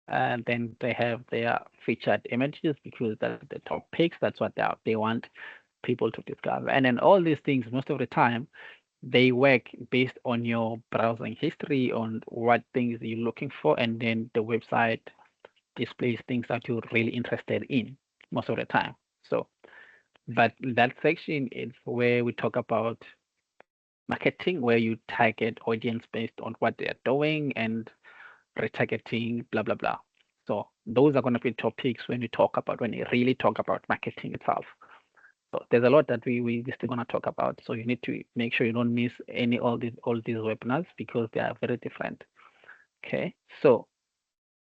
Speaker 3: and then they have their featured images, because that's the top picks. That's what they want people to discover. And then all these things, most of the time, they work based on your browsing history, on what things you're looking for, and then the website displays things that you're really interested in most of the time. So, but that section is where we talk about marketing, where you target audience based on what they're doing, and retargeting, blah, blah, blah. So those are going to be topics when you really talk about marketing itself. So there's a lot that we still gonna talk about. So you need to make sure you don't miss all these webinars, because they are very different. Okay. So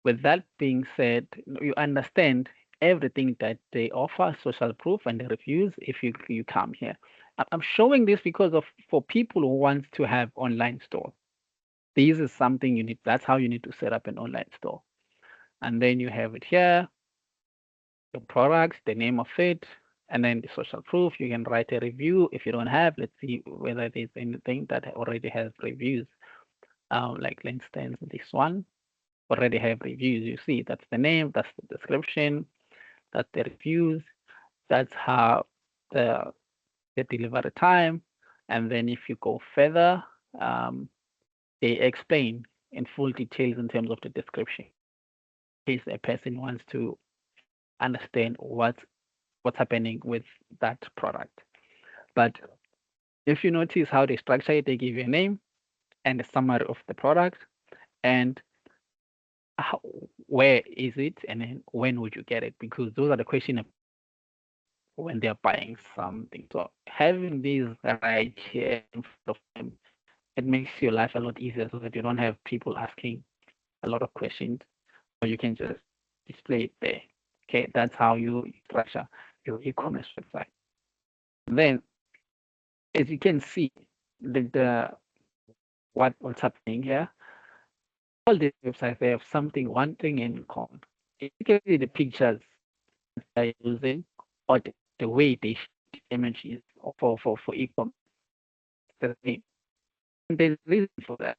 Speaker 3: with that being said, you understand everything that they offer, social proof and the reviews, if you come here. I'm showing this because for people who want to have online store. This is something you need. That's how you need to set up an online store. And then you have it here, the products, the name of it, and then the social proof. You can write a review. If you don't have, let's see whether there's anything that already has reviews. Like for instance, this one already have reviews. You see, that's the name, that's the description, that's the reviews, that's how the delivery time. And then if you go further, they explain in full details in terms of the description. In case a person wants to understand what's happening with that product. But if you notice how they structure it, they give you a name and a summary of the product, and where is it, and then when would you get it, because those are the questions when they're buying something. So having these right here in front of them, it makes your life a lot easier, so that you don't have people asking a lot of questions, or you can just display it there. Okay, that's how you structure your e-commerce website. Then, as you can see, what's happening here, all these websites, they have one thing in common. You can see the pictures they're using, or the way they shoot images for e-commerce. The same. And there's a reason for that,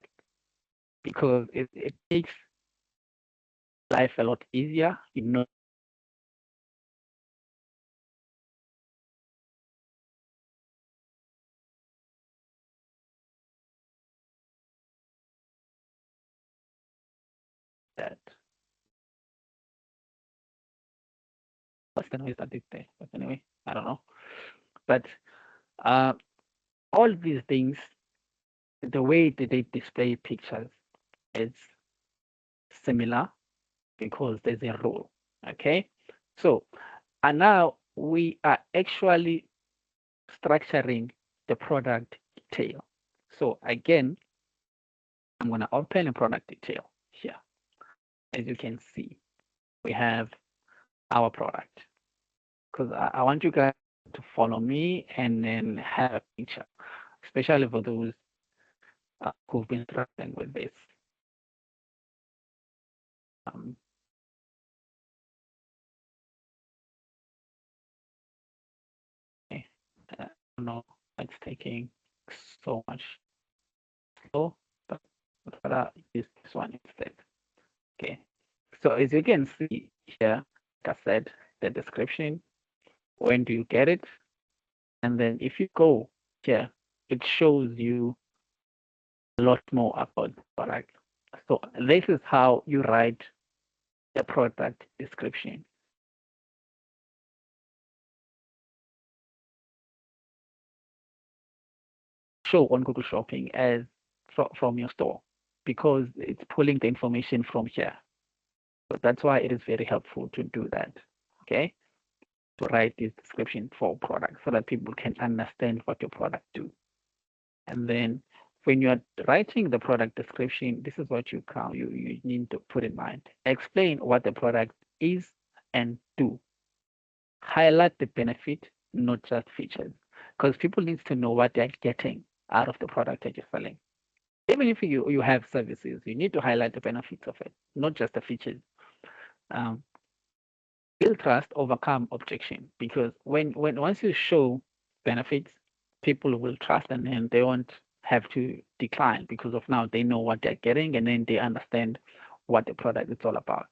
Speaker 3: because it makes life a lot easier. You know, that. What's the noise that is there? But anyway, I don't know. But all these things, the way that they display pictures is similar because there's a rule. Okay. So, and now we are actually structuring the product detail. So again, I'm going to open a product detail here. As you can see, we have our product because I want you guys to follow me and then have a picture, especially for those who've been struggling with this. Okay. I don't know, it's taking so much slow, but I'll use this one instead. Okay. So as you can see here, like I said, the description, when do you get it? And then if you go here, it shows you a lot more about the product. So this is how you write the product description. Show on Google Shopping as from your store because it's pulling the information from here. So that's why it is very helpful to do that. Okay, to write this description for products so that people can understand what your product do. And then when you're writing the product description, this is what you need to put in mind. Explain what the product is and do. Highlight the benefit, not just features, because people need to know what they're getting out of the product that you're selling. Even if you have services, you need to highlight the benefits of it, not just the features. Build trust, overcome objection, because once you show benefits, people will trust and then they won't have to decline because of now they know what they're getting and then they understand what the product is all about.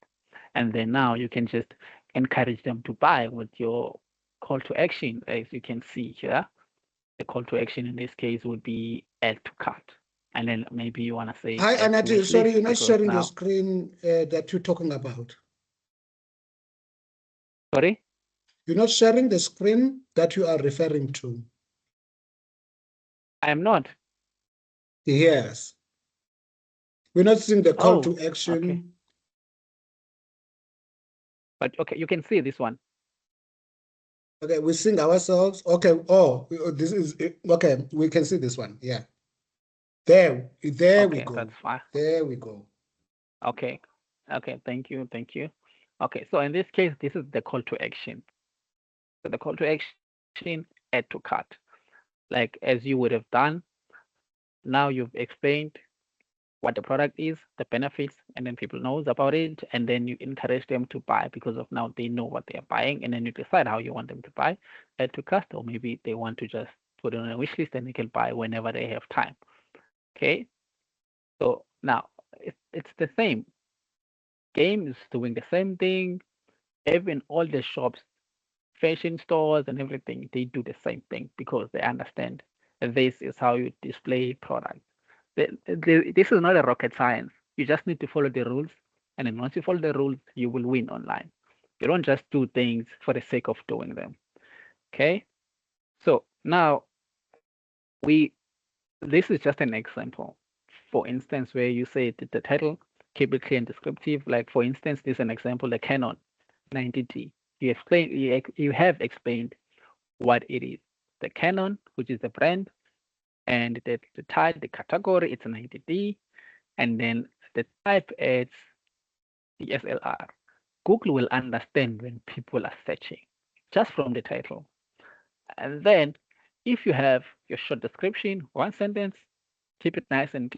Speaker 3: And then now you can just encourage them to buy with your call to action. As you can see here, the call to action in this case would be add to cart. And then maybe you want to say,
Speaker 1: Hi,
Speaker 3: add to
Speaker 1: Anathi.
Speaker 3: wish
Speaker 1: Sorry,
Speaker 3: list
Speaker 1: you're not
Speaker 3: because
Speaker 1: sharing your
Speaker 3: now,
Speaker 1: screen that you're talking about.
Speaker 3: sorry?
Speaker 1: You're not sharing the screen that you are referring to.
Speaker 3: I am not.
Speaker 1: Yes. We're not seeing the call to
Speaker 3: Okay.
Speaker 1: action.
Speaker 3: But okay, you can see this one.
Speaker 1: Okay, we're seeing ourselves. Okay. Oh, this is it. Okay. We can see this one. Yeah. There we
Speaker 3: Okay,
Speaker 1: go.
Speaker 3: that's fine.
Speaker 1: There we go.
Speaker 3: Okay. Okay, thank you. Thank you. Okay, so in this case, this is the call to action. So the call to action, add to cart. Like as you would have done, now you've explained what the product is, the benefits, and then people knows about it, and then you encourage them to buy because of now they know what they're buying, and then you decide how you want them to buy, add to cart, or maybe they want to just put it on a wish list and they can buy whenever they have time. Okay, so now it's the same. Game is doing the same thing. Even all the shops, fashion stores, and everything, they do the same thing because they understand this is how you display products. This is not a rocket science. You just need to follow the rules. And then once you follow the rules, you will win online. You don't just do things for the sake of doing them. Okay. So now this is just an example. For instance, where you say the title, keep it clear and descriptive. Like for instance, this is an example, the Canon 90D. You have explained what it is. The Canon, which is the brand, and the type, the category, it's a 90D, and then the type is DSLR. Google will understand when people are searching just from the title. And then if you have your short description, one sentence, keep it nice and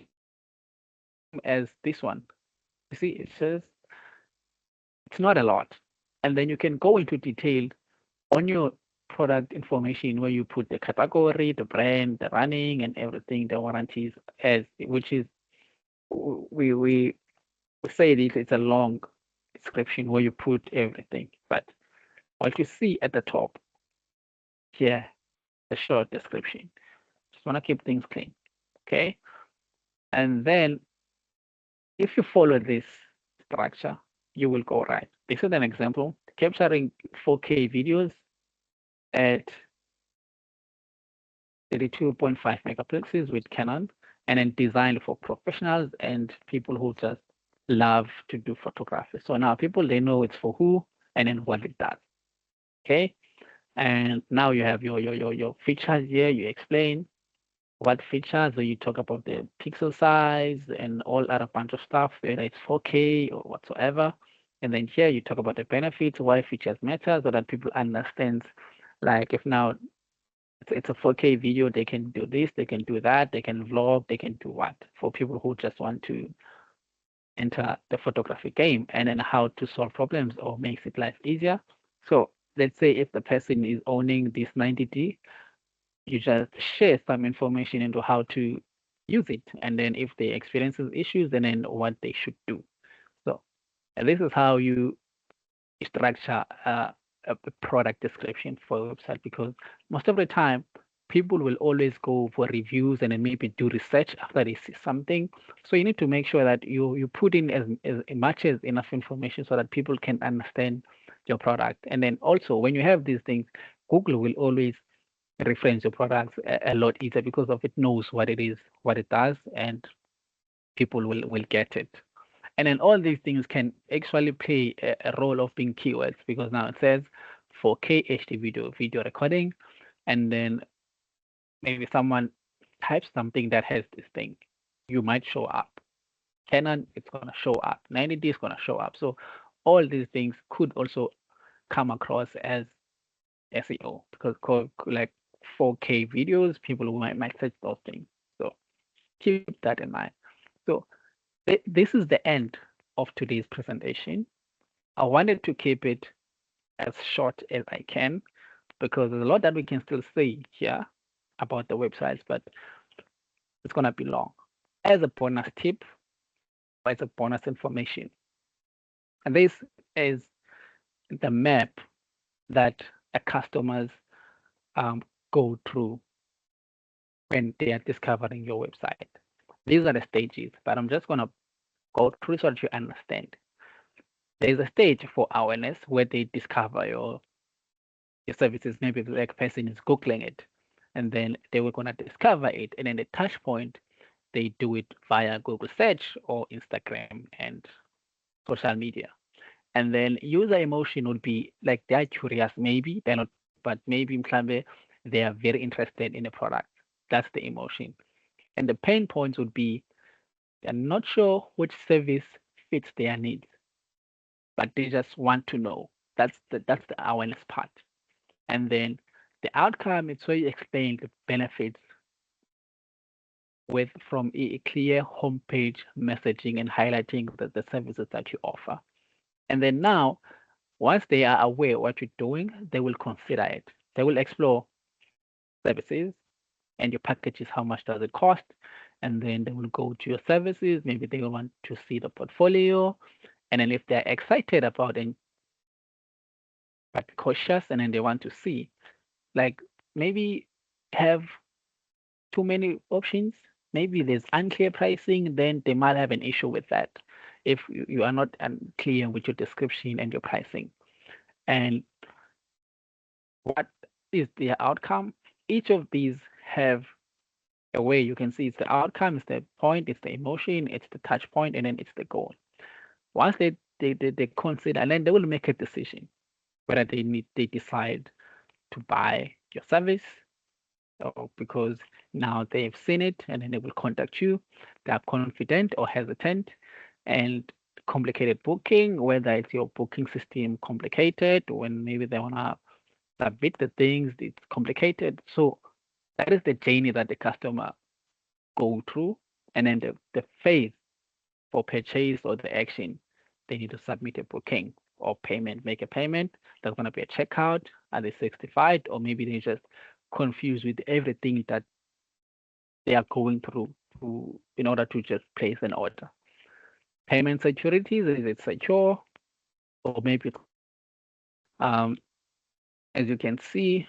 Speaker 3: as this one. You see, it says it's not a lot. And then you can go into detail on your product information where you put the category, the brand, the running, and everything, the warranties, as which is we say it's a long description where you put everything. But what you see at the top here, the short description. Just want to keep things clean. Okay. And then if you follow this structure, you will go right. This is an example, capturing 4K videos at 32.5 megapixels with Canon, and then designed for professionals and people who just love to do photography. So now people, they know it's for who and then what it does. Okay. And now you have your features here. You explain what features, so you talk about the pixel size and all other bunch of stuff, whether it's 4K or whatsoever. And then here you talk about the benefits, why features matter, so that people understand, like if now it's a 4K video, they can do this, they can do that, they can vlog, they can do what, for people who just want to enter the photography game, and then how to solve problems or makes it life easier. So let's say if the person is owning this 90D, you just share some information into how to use it, and then if they experience issues, then what they should do. So, and this is how you structure a product description for a website, because most of the time people will always go for reviews and then maybe do research after they see something. So you need to make sure that you put in as much as enough information so that people can understand your product. And then also when you have these things, Google will always reference your products a lot easier because of it knows what it is, what it does, and people will get it. And then all these things can actually play a role of being keywords, because now it says 4K HD video recording, and then maybe someone types something that has this thing, you might show up. Canon, it's gonna show up. 90D is gonna show up. So all these things could also come across as SEO, because like 4K videos, people might search those things. So keep that in mind. So this is the end of today's presentation. I wanted to keep it as short as I can, because there's a lot that we can still say here about the websites, but it's gonna be long. As a bonus tip, or as a bonus information, and this is the map that a customers go through when they are discovering your website. These are the stages, but I'm just gonna go through so that you understand. There's a stage for awareness where they discover your services. Maybe the person is Googling it, and then they were gonna discover it, and then the touch point, they do it via Google search or Instagram and social media. And then user emotion would be like they're curious, maybe they're not, but maybe they are very interested in the product. That's the emotion. And the pain points would be they're not sure which service fits their needs, but they just want to know. That's the awareness part. And then the outcome is where you explain the benefits with from a clear homepage messaging and highlighting the services that you offer. And then now, once they are aware what you're doing, they will consider it. They will explore services and your packages, how much does it cost? And then they will go to your services. Maybe they will want to see the portfolio. And then if they're excited about it, but cautious, and then they want to see, like maybe have too many options, maybe there's unclear pricing, then they might have an issue with that if you are not clear with your description and your pricing. And what is the outcome? Each of these have a way you can see it's the outcome, it's the point, it's the emotion, it's the touch point, and then it's the goal. Once they consider, and then they will make a decision whether they decide to buy your service, or because now they've seen it, and then they will contact you. They are confident or hesitant, and complicated booking, whether it's your booking system complicated, when maybe they wanna submit the things, it's complicated. So that is the journey that the customer go through, and then the phase for purchase or the action, they need to submit a booking or payment, make a payment. There's gonna be a checkout. Are they satisfied, or maybe they just confused with everything that they are going through in order to just place an order. Payment securities, is it secure, or maybe as you can see,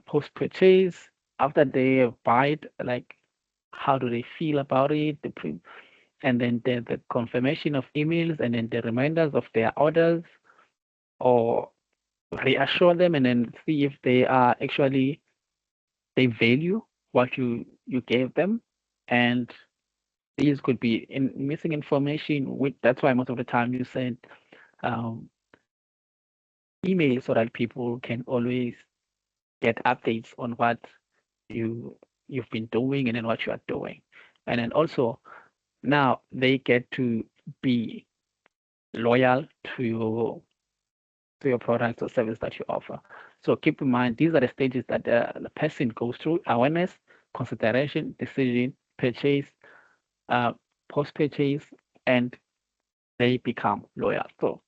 Speaker 3: post purchase, after they buy it, like how do they feel about it? and then the confirmation of emails, and then the reminders of their orders, or reassure them and then see if they are actually, they value what you gave them. And these could be missing information, which that's why most of the time you send emails so that people can always get updates on what you've been doing and then what you are doing. And then also now they get to be loyal to your product or service that you offer. So keep in mind, these are the stages that the person goes through: awareness, consideration, decision, purchase, post-purchase, and they become loyal. So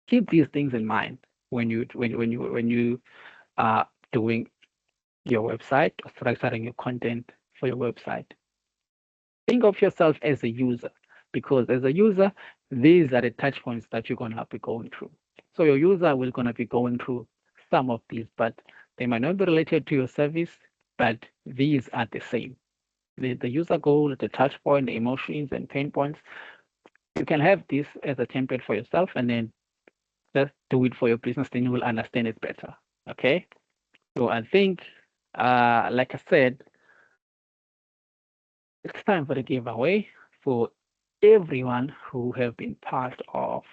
Speaker 3: keep these things in mind when you are doing your website or structuring your content for your website. Think of yourself as a user, because as a user, these are the touch points that you're gonna be going through. So your user will gonna be going through some of these, but they might not be related to your service, but these are the same. The user goal, the touch point, the emotions and pain points. You can have this as a template for yourself and then just do it for your business, then you will understand it better. Okay. So I think, like I said, it's time for the giveaway for everyone who have been part of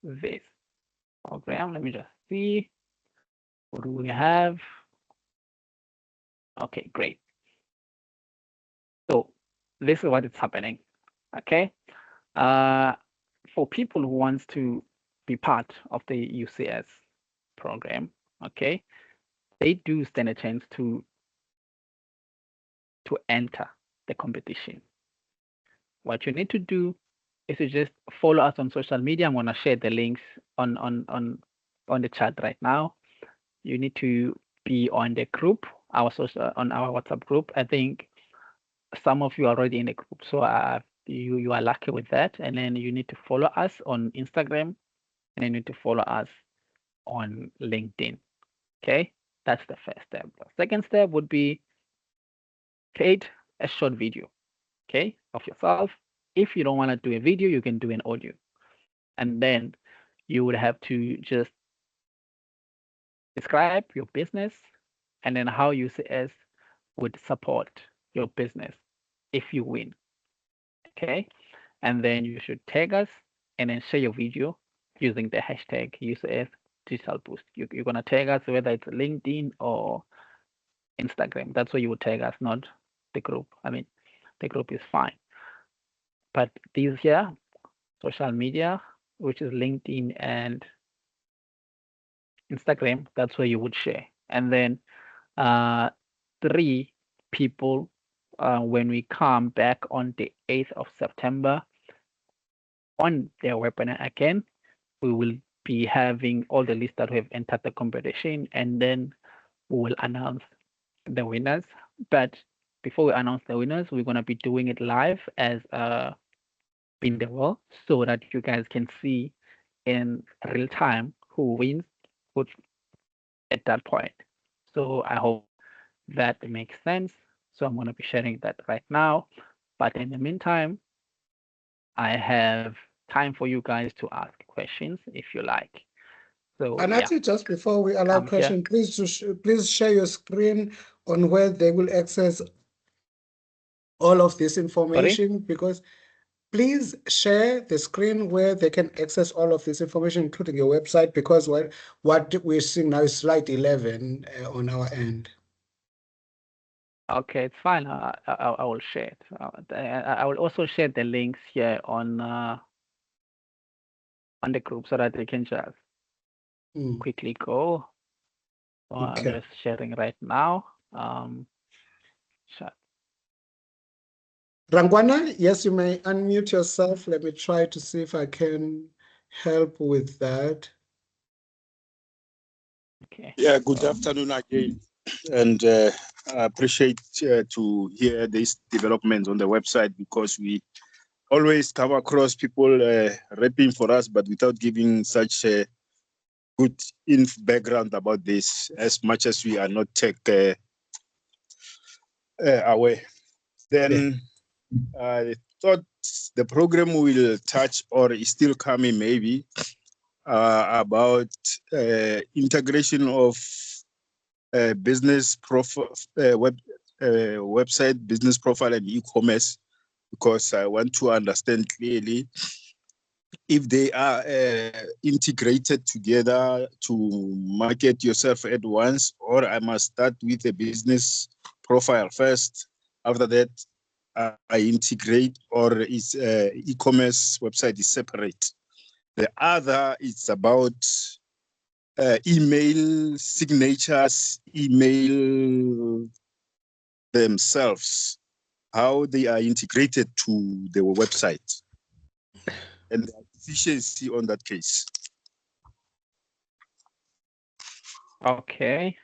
Speaker 3: this program. Let me just see. What do we have? Okay, great. So this is what is happening. Okay. For people who wants to be part of the UCS program, okay, they do stand a chance to enter the competition. What you need to do is to just follow us on social media. I'm gonna share the links on the chat right now. You need to be on the group, on our WhatsApp group. I think some of you are already in the group, so you are lucky with that. And then you need to follow us on Instagram, and you need to follow us on LinkedIn. Okay, that's the first step. The second step would be create a short video, okay, of yourself. If you don't want to do a video, you can do an audio. And then you would have to just describe your business and then how UCS would support your business if you win. Okay. And then you should tag us and then share your video using the hashtag UCS Digital Boost. You're going to tag us whether it's LinkedIn or Instagram. That's where you would tag us, not the group. I mean, the group is fine. But these here, social media, which is LinkedIn and Instagram, that's where you would share. And then 3 people, when we come back on the 8th of September on their webinar again, we will be having all the lists that have entered the competition, and then we will announce the winners. But before we announce the winners, we're going to be doing it live as in the world, so that you guys can see in real time who wins at that point. So I hope that makes sense. So I'm going to be sharing that right now. But in the meantime, I have time for you guys to ask questions if you like. So
Speaker 1: Anathi,
Speaker 3: yeah,
Speaker 1: just before we allow questions, please share your screen on where they will access all of this information, because please share the screen where they can access all of this information, including your website, because what we're seeing now is slide 11 on our end.
Speaker 3: Okay, it's fine. I will share it. I will also share the links here on the group so that they can just quickly go. So I'm just sharing right now. Chat.
Speaker 1: Rangwana, yes, you may unmute yourself. Let me try to see if I can help with that.
Speaker 3: Okay.
Speaker 4: Yeah, good afternoon again. And I appreciate to hear these developments on the website, because we always come across people rapping for us, but without giving such a good background about this, as much as we are not tech aware. Then I thought the program will touch or is still coming maybe about integration of business profile, website, business profile, and e-commerce, because I want to understand clearly if they are integrated together to market yourself at once, or I must start with a business profile first. After that, I integrate, or is e-commerce website is separate. The other is about email signatures, email themselves, how they are integrated to the website, and the efficiency on that case.
Speaker 3: Okay.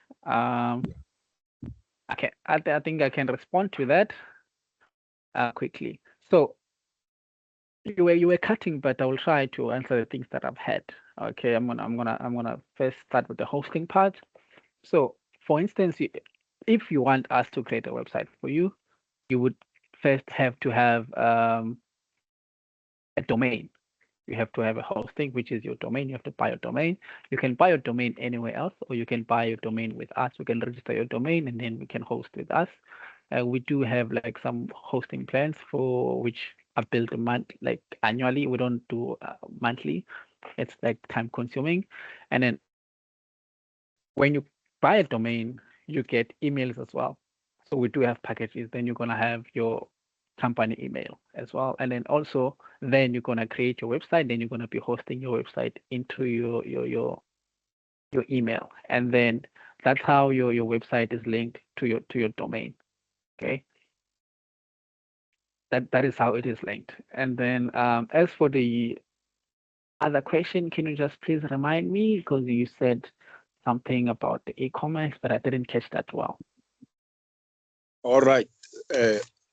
Speaker 3: Okay. I think I can respond to that quickly. So you were cutting, but I will try to answer the things that I've had. Okay, I'm gonna first start with the hosting part. So for instance, if you want us to create a website for you, you would first have to have a domain. You have to have a hosting, which is your domain. You have to buy a domain. You can buy your domain anywhere else, or you can buy your domain with us. You can register your domain, and then we can host with us. We do have like some hosting plans for which are built a month, like annually. We don't do monthly. It's like time consuming. And then when you buy a domain, you get emails as well. So we do have packages. Then you're gonna have your company email as well. And then also then you're gonna create your website. Then you're gonna be hosting your website into your email. And then that's how your website is linked to your domain. Okay. That is how it is linked. And then as for the other question, can you just please remind me, because you said something about the e-commerce, but I didn't catch that well.
Speaker 4: All right.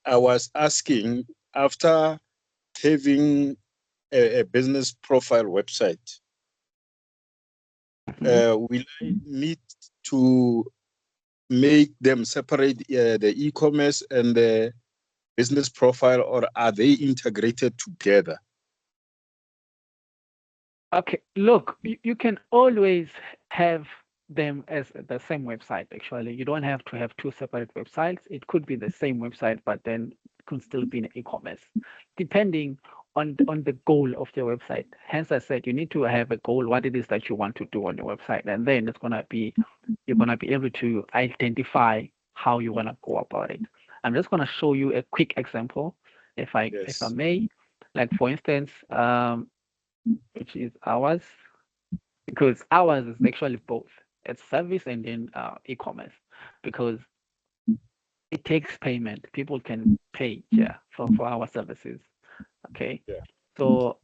Speaker 4: I was asking, after having a business profile website, will I need to make them separate, the e-commerce and the business profile, or are they integrated together?
Speaker 3: Okay, look, you can always have them as the same website. Actually, you don't have to have two separate websites. It could be the same website, but then it could still be an e-commerce, depending on the goal of your website. Hence, I said you need to have a goal, what it is that you want to do on your website, and then you're gonna be able to identify how you wanna go about it. I'm just gonna show you a quick example, if I may. Like for instance, which is ours, because ours is actually both. It's service and then e-commerce, because it takes payment. People can pay for our services. Okay.
Speaker 4: Yeah.
Speaker 3: So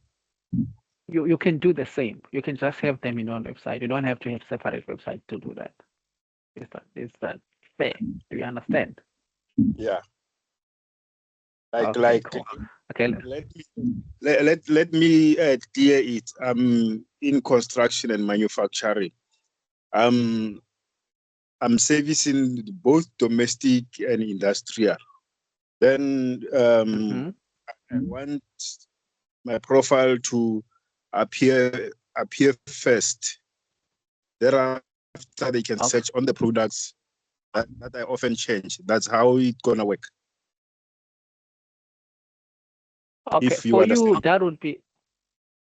Speaker 3: you can do the same. You can just have them in one website. You don't have to have separate website to do that. Is that fair? Do you understand?
Speaker 4: Yeah.
Speaker 3: Okay, cool. Okay.
Speaker 4: Let me clear it. In construction and manufacturing. I'm servicing both domestic and industrial. Then I want my profile to appear first. Thereafter, they can search on the products that I often change. That's how it's gonna work.
Speaker 3: Okay,
Speaker 4: If you
Speaker 3: for
Speaker 4: understand.
Speaker 3: you, that would be,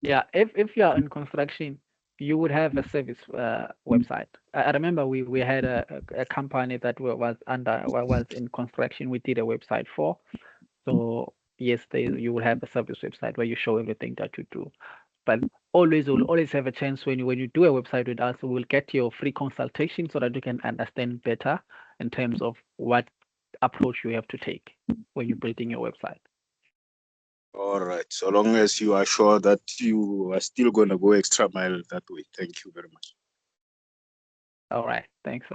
Speaker 3: yeah, if you are in construction, you would have a service website. I remember we had a company that was in construction. We did a website for. So yes, you will have a service website where you show everything that you do. But you'll always have a chance when you do a website with us, we will get your free consultation so that you can understand better in terms of what approach you have to take when you're building your website.
Speaker 4: All right. So long as you are sure that you are still going to go extra mile that way. Thank you very much.
Speaker 3: All right. Thanks.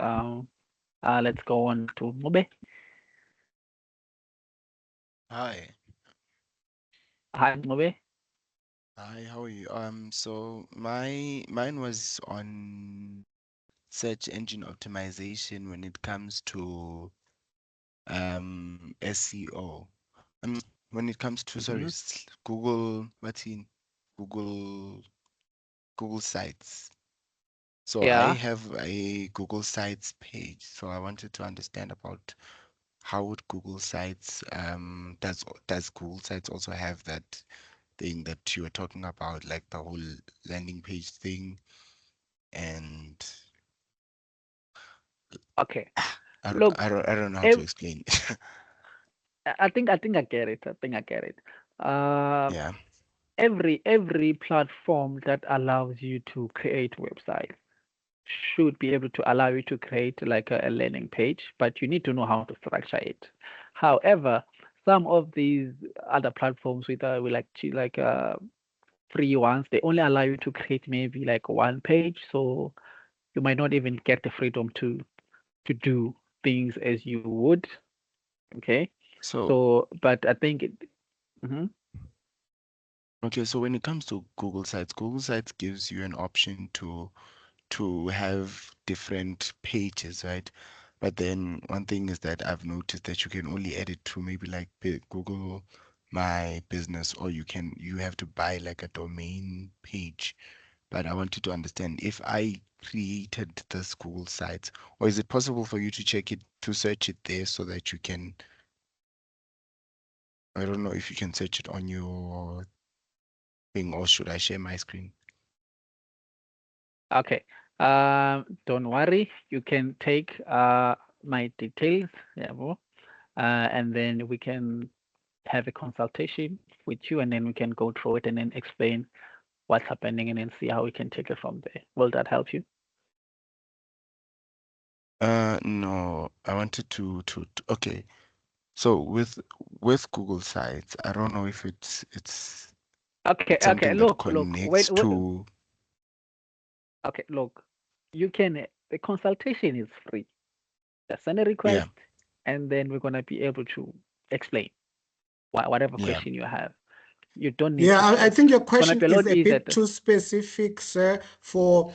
Speaker 3: Let's go on to Mobe.
Speaker 8: Hi.
Speaker 3: Hi, Mobe.
Speaker 8: Hi, how are you? So mine was on search engine optimization when it comes to SEO. when it comes to sorry, Google, what's in Google Sites. So I
Speaker 3: Yeah.
Speaker 8: have a Google Sites page. So I wanted to understand about how would Google Sites does Google Sites also have that thing that you were talking about, like the whole landing page thing, and
Speaker 3: Okay. Look,
Speaker 8: I don't know how to
Speaker 3: ev
Speaker 8: explain it.
Speaker 3: I think I get it. I think I get it. Uh,
Speaker 8: Yeah.
Speaker 3: every platform that allows you to create websites should be able to allow you to create like a landing page, but you need to know how to structure it. However, some of these other platforms with free ones, they only allow you to create maybe like one page, so you might not even get the freedom to do things as you would. Okay,
Speaker 8: So
Speaker 3: so but I think mhm.
Speaker 8: okay, so when it comes to Google Sites gives you an option to have different pages, right? But then one thing is that I've noticed that you can only edit to maybe like Google My Business, or you have to buy like a domain page. But I wanted to understand if I created this Google Sites, or is it possible for you to check it to search it there so that you can, I don't know if you can search it on your thing, or should I share my screen?
Speaker 3: Okay. Don't worry. You can take my details, yeah, and then we can have a consultation with you, and then we can go through it and then explain what's happening, and then see how we can take it from there. Will that help you?
Speaker 8: No, I wanted okay. So with Google Sites, I don't know if
Speaker 3: Okay.
Speaker 8: it's
Speaker 3: Okay.
Speaker 8: something that
Speaker 3: Look. Wait.
Speaker 8: connects
Speaker 3: Wait.
Speaker 8: to,
Speaker 3: Okay. Look. You can. The consultation is free. Just send a
Speaker 8: yeah,
Speaker 3: request, and then we're gonna be able to explain whatever
Speaker 8: yeah.
Speaker 3: question you have. You don't need
Speaker 1: Yeah,
Speaker 3: to
Speaker 1: I
Speaker 3: stress.
Speaker 1: think your
Speaker 3: It's gonna
Speaker 1: question
Speaker 3: be a
Speaker 1: is
Speaker 3: lot
Speaker 1: a
Speaker 3: easier.
Speaker 1: bit too specific, sir, for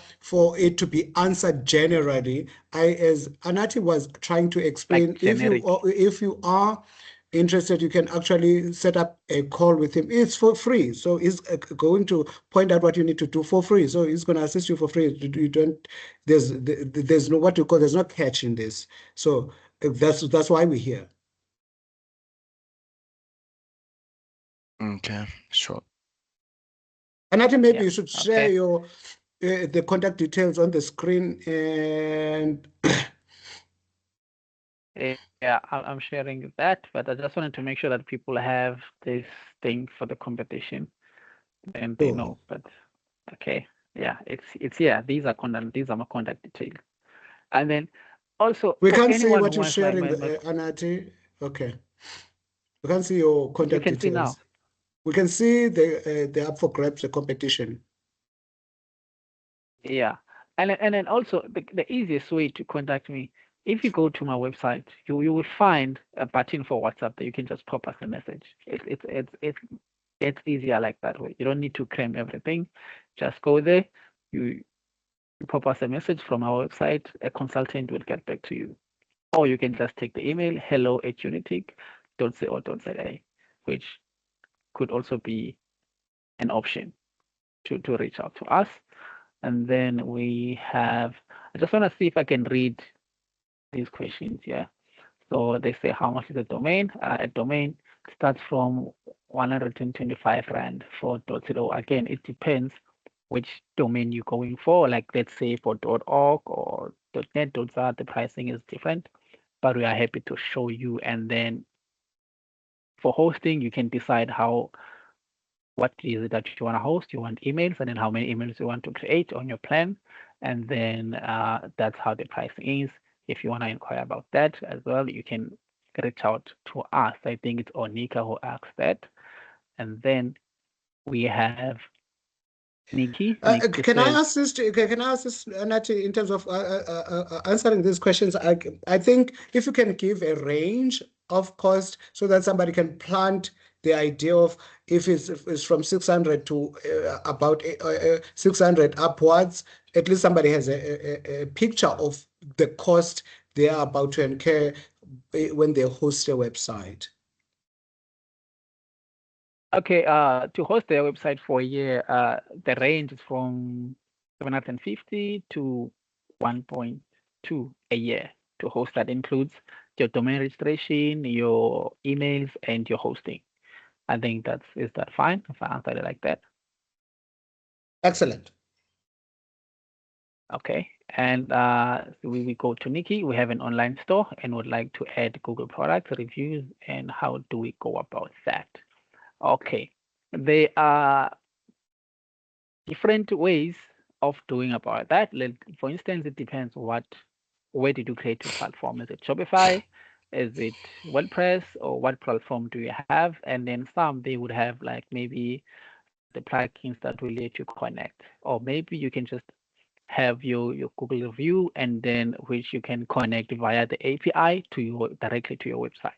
Speaker 1: it to be answered generally. As Anathi was trying to
Speaker 3: Like
Speaker 1: explain,
Speaker 3: generic.
Speaker 1: if you are interested, you can actually set up a call with him. It's for free, so he's going to point out what you need to do for free. So he's going to assist you for free. You don't. There's no what you call. There's no catch in this. So that's why we're here.
Speaker 8: Okay, sure.
Speaker 1: Anathi, maybe
Speaker 3: Yeah.
Speaker 1: you should share
Speaker 3: Okay.
Speaker 1: your the contact details on the screen and
Speaker 3: Yeah, I'm sharing that, but I just wanted to make sure that people have this thing for the competition and they
Speaker 1: oh,
Speaker 3: know. But okay, yeah, it's yeah. These are my contact details, and then also
Speaker 1: we
Speaker 3: for
Speaker 1: can't see
Speaker 3: anyone
Speaker 1: what
Speaker 3: who
Speaker 1: you're
Speaker 3: wants my
Speaker 1: sharing, Anathi. Okay, we can't see your
Speaker 3: you
Speaker 1: contact
Speaker 3: can see now.
Speaker 1: details. We can see the up for grabs, the competition.
Speaker 3: Yeah, and then also the easiest way to contact me, if you go to my website, you will find a button for WhatsApp that you can just pop us a message. It's easier like that way. You don't need to cram everything. Just go there. You pop us a message from our website. A consultant will get back to you, or you can just take the email hello@unitic.co.za, which could also be an option to reach out to us. And then we have, I just want to see if I can read these questions. Yeah. So they say, how much is a domain? A domain starts from 125 Rand for .co. Again, it depends which domain you're going for. Like, let's say for .org or .net, .za, the pricing is different. But we are happy to show you. And then for hosting, you can decide what is it that you want to host. You want emails, and then how many emails you want to create on your plan. And then that's how the pricing is. If you want to inquire about that as well, you can reach out to us. I think it's Onika who asked that. And then we have Nikki. Nikki
Speaker 1: Can
Speaker 3: says,
Speaker 1: I assist? Can I assist, Anathi, in terms of answering these questions? I think if you can give a range of cost so that somebody can plant the idea of if it's from 600 to about 600 upwards, at least somebody has a picture of the cost they are about to incur when they host a website.
Speaker 3: Okay, to host their website for a year, the range is from 750 to 1.2 a year to host. That includes your domain registration, your emails, and your hosting. I think is that fine if I answer it like that?
Speaker 1: Excellent.
Speaker 3: Okay, and we go to Nikki. We have an online store and would like to add Google products, reviews, and how do we go about that? Okay, there are different ways of doing about that. For instance, it depends where did you create your platform? Is it Shopify? Is it WordPress? Or what platform do you have? And then some they would have like maybe the plugins that will let you connect, or maybe you can just have your Google review and then which you can connect via the API directly to your website.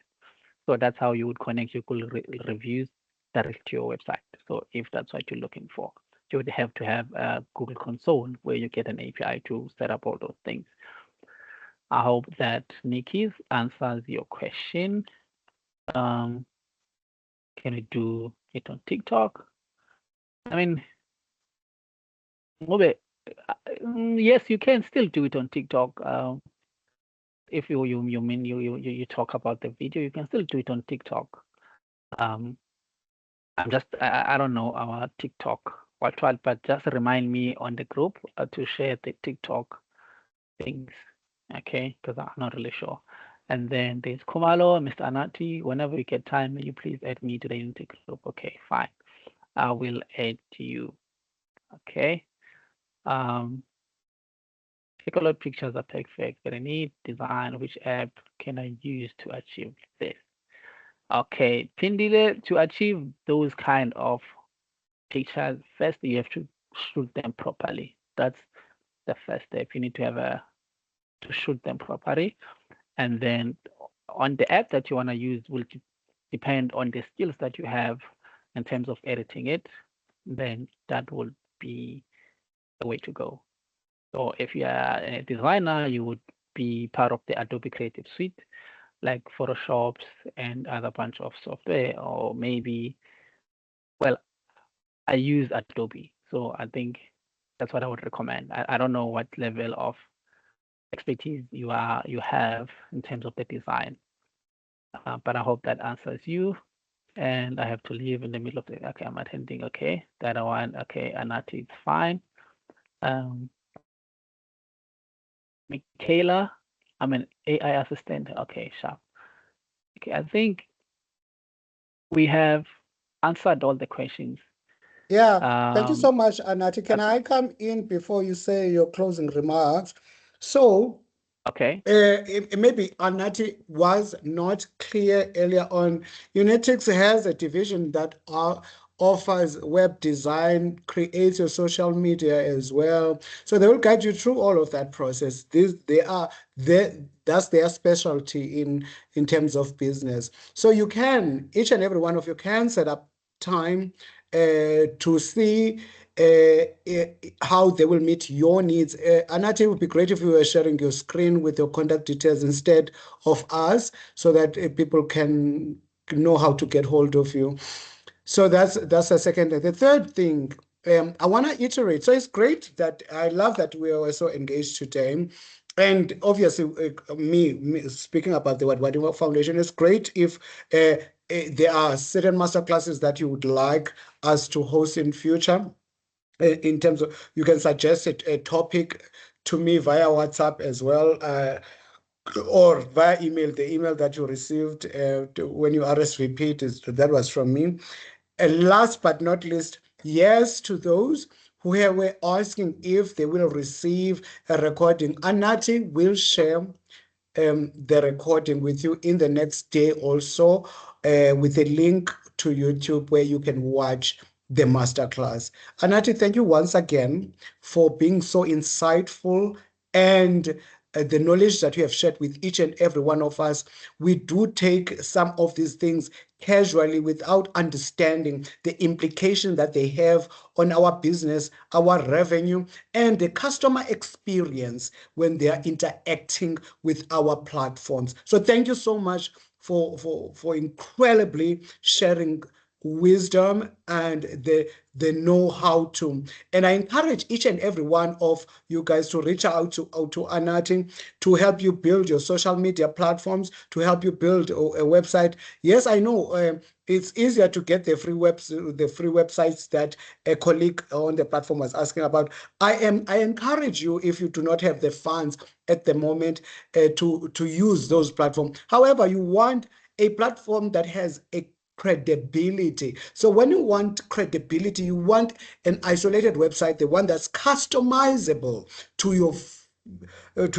Speaker 3: So that's how you would connect your Google reviews directly to your website. So if that's what you're looking for, you would have to have a Google console where you get an API to set up all those things. I hope that Nikki answers your question. Can we do it on TikTok? I mean, yes, you can still do it on TikTok. If you talk about the video, you can still do it on TikTok. I don't know our TikTok what, but just remind me on the group to share the TikTok things, okay? Because I'm not really sure. And then there's Kumalo, Mr. Anathi. Whenever you get time, you please add me to the Unitic group. Okay, fine. I will add you. Okay. Take a lot of pictures are perfect, but I need design. Which app can I use to achieve this? Okay, Pindile, to achieve those kind of pictures, first you have to shoot them properly. That's the first step. You need to have to shoot them properly, and then on the app that you want to use will depend on the skills that you have in terms of editing it. Then that will be the way to go. So if you are a designer, you would be part of the Adobe Creative Suite, like Photoshop and other bunch of software, or maybe, well, I use Adobe. So I think that's what I would recommend. I don't know what level of expertise you have in terms of the design, but I hope that answers you. And I have to leave in the middle of the, okay, I'm attending, okay, that one, okay, Anathi, it's fine. Michaela, I'm an AI assistant, okay, sharp. Okay, I think we have answered all the questions.
Speaker 1: Yeah, thank you so much, Anathi. Can I come in before you say your closing remarks? So,
Speaker 3: okay.
Speaker 1: Maybe Anathi was not clear earlier on. Unitix has a division that offers web design, creates your social media as well. So they will guide you through all of that process. That's their specialty in terms of business. So you can, each and every one of you can set up time to see how they will meet your needs. Anathi, it would be great if you were sharing your screen with your contact details instead of us, so that people can know how to get hold of you. So that's the second thing. The third thing, I want to iterate. So it's great that I love that we are so engaged today. And obviously, me speaking about the Wadhwani Foundation, it's great if there are certain masterclasses that you would like us to host in future. In terms of, you can suggest a topic to me via WhatsApp as well, or via email. The email that you received when you RSVP, that was from me. And last but not least, yes to those who were asking if they will receive a recording. Anathi will share the recording with you in the next day also, with a link to YouTube where you can watch the masterclass. Anathi, thank you once again for being so insightful, and the knowledge that you have shared with each and every one of us. We do take some of these things casually without understanding the implication that they have on our business, our revenue, and the customer experience when they are interacting with our platforms. So thank you so much for incredibly sharing wisdom and the know-how to. And I encourage each and every one of you guys to reach out to Anathi to help you build your social media platforms, to help you build a website. Yes, I know it's easier to get the free websites that a colleague on the platform was asking about. I encourage you, if you do not have the funds at the moment, to use those platforms. However, you want a platform that has a credibility. So when you want credibility, you want an isolated website, the one that's customizable to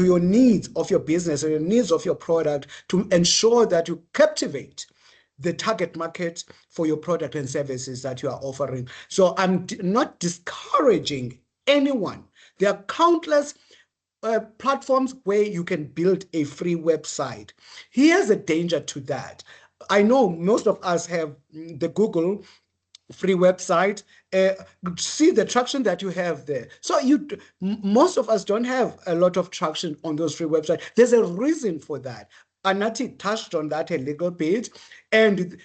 Speaker 1: your needs of your business or your needs of your product, to ensure that you captivate the target market for your product and services that you are offering. So I'm not discouraging anyone. There are countless platforms where you can build a free website. Here's a danger to that. I know most of us have the Google free website. See the traction that you have there. So most of us don't have a lot of traction on those free websites. There's a reason for that. Anathi touched on that a little bit, and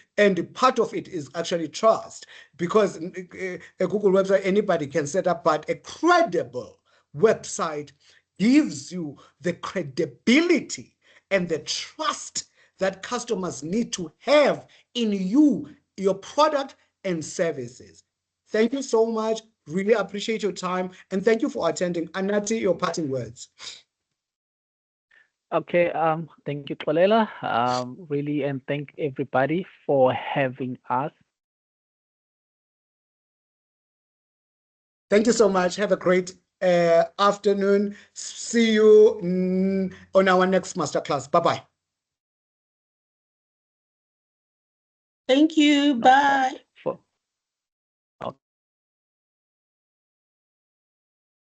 Speaker 1: part of it is actually trust, because a Google website anybody can set up, but a credible website gives you the credibility and the trust that customers need to have in you, your product and services. Thank you so much. Really appreciate your time, and thank you for attending. Anathi, your parting words.
Speaker 3: Okay, thank you, Xolela. Really, and thank everybody for having us.
Speaker 1: Thank you so much. Have a great afternoon. See you on our next masterclass. Bye-bye.
Speaker 9: Thank you. Bye.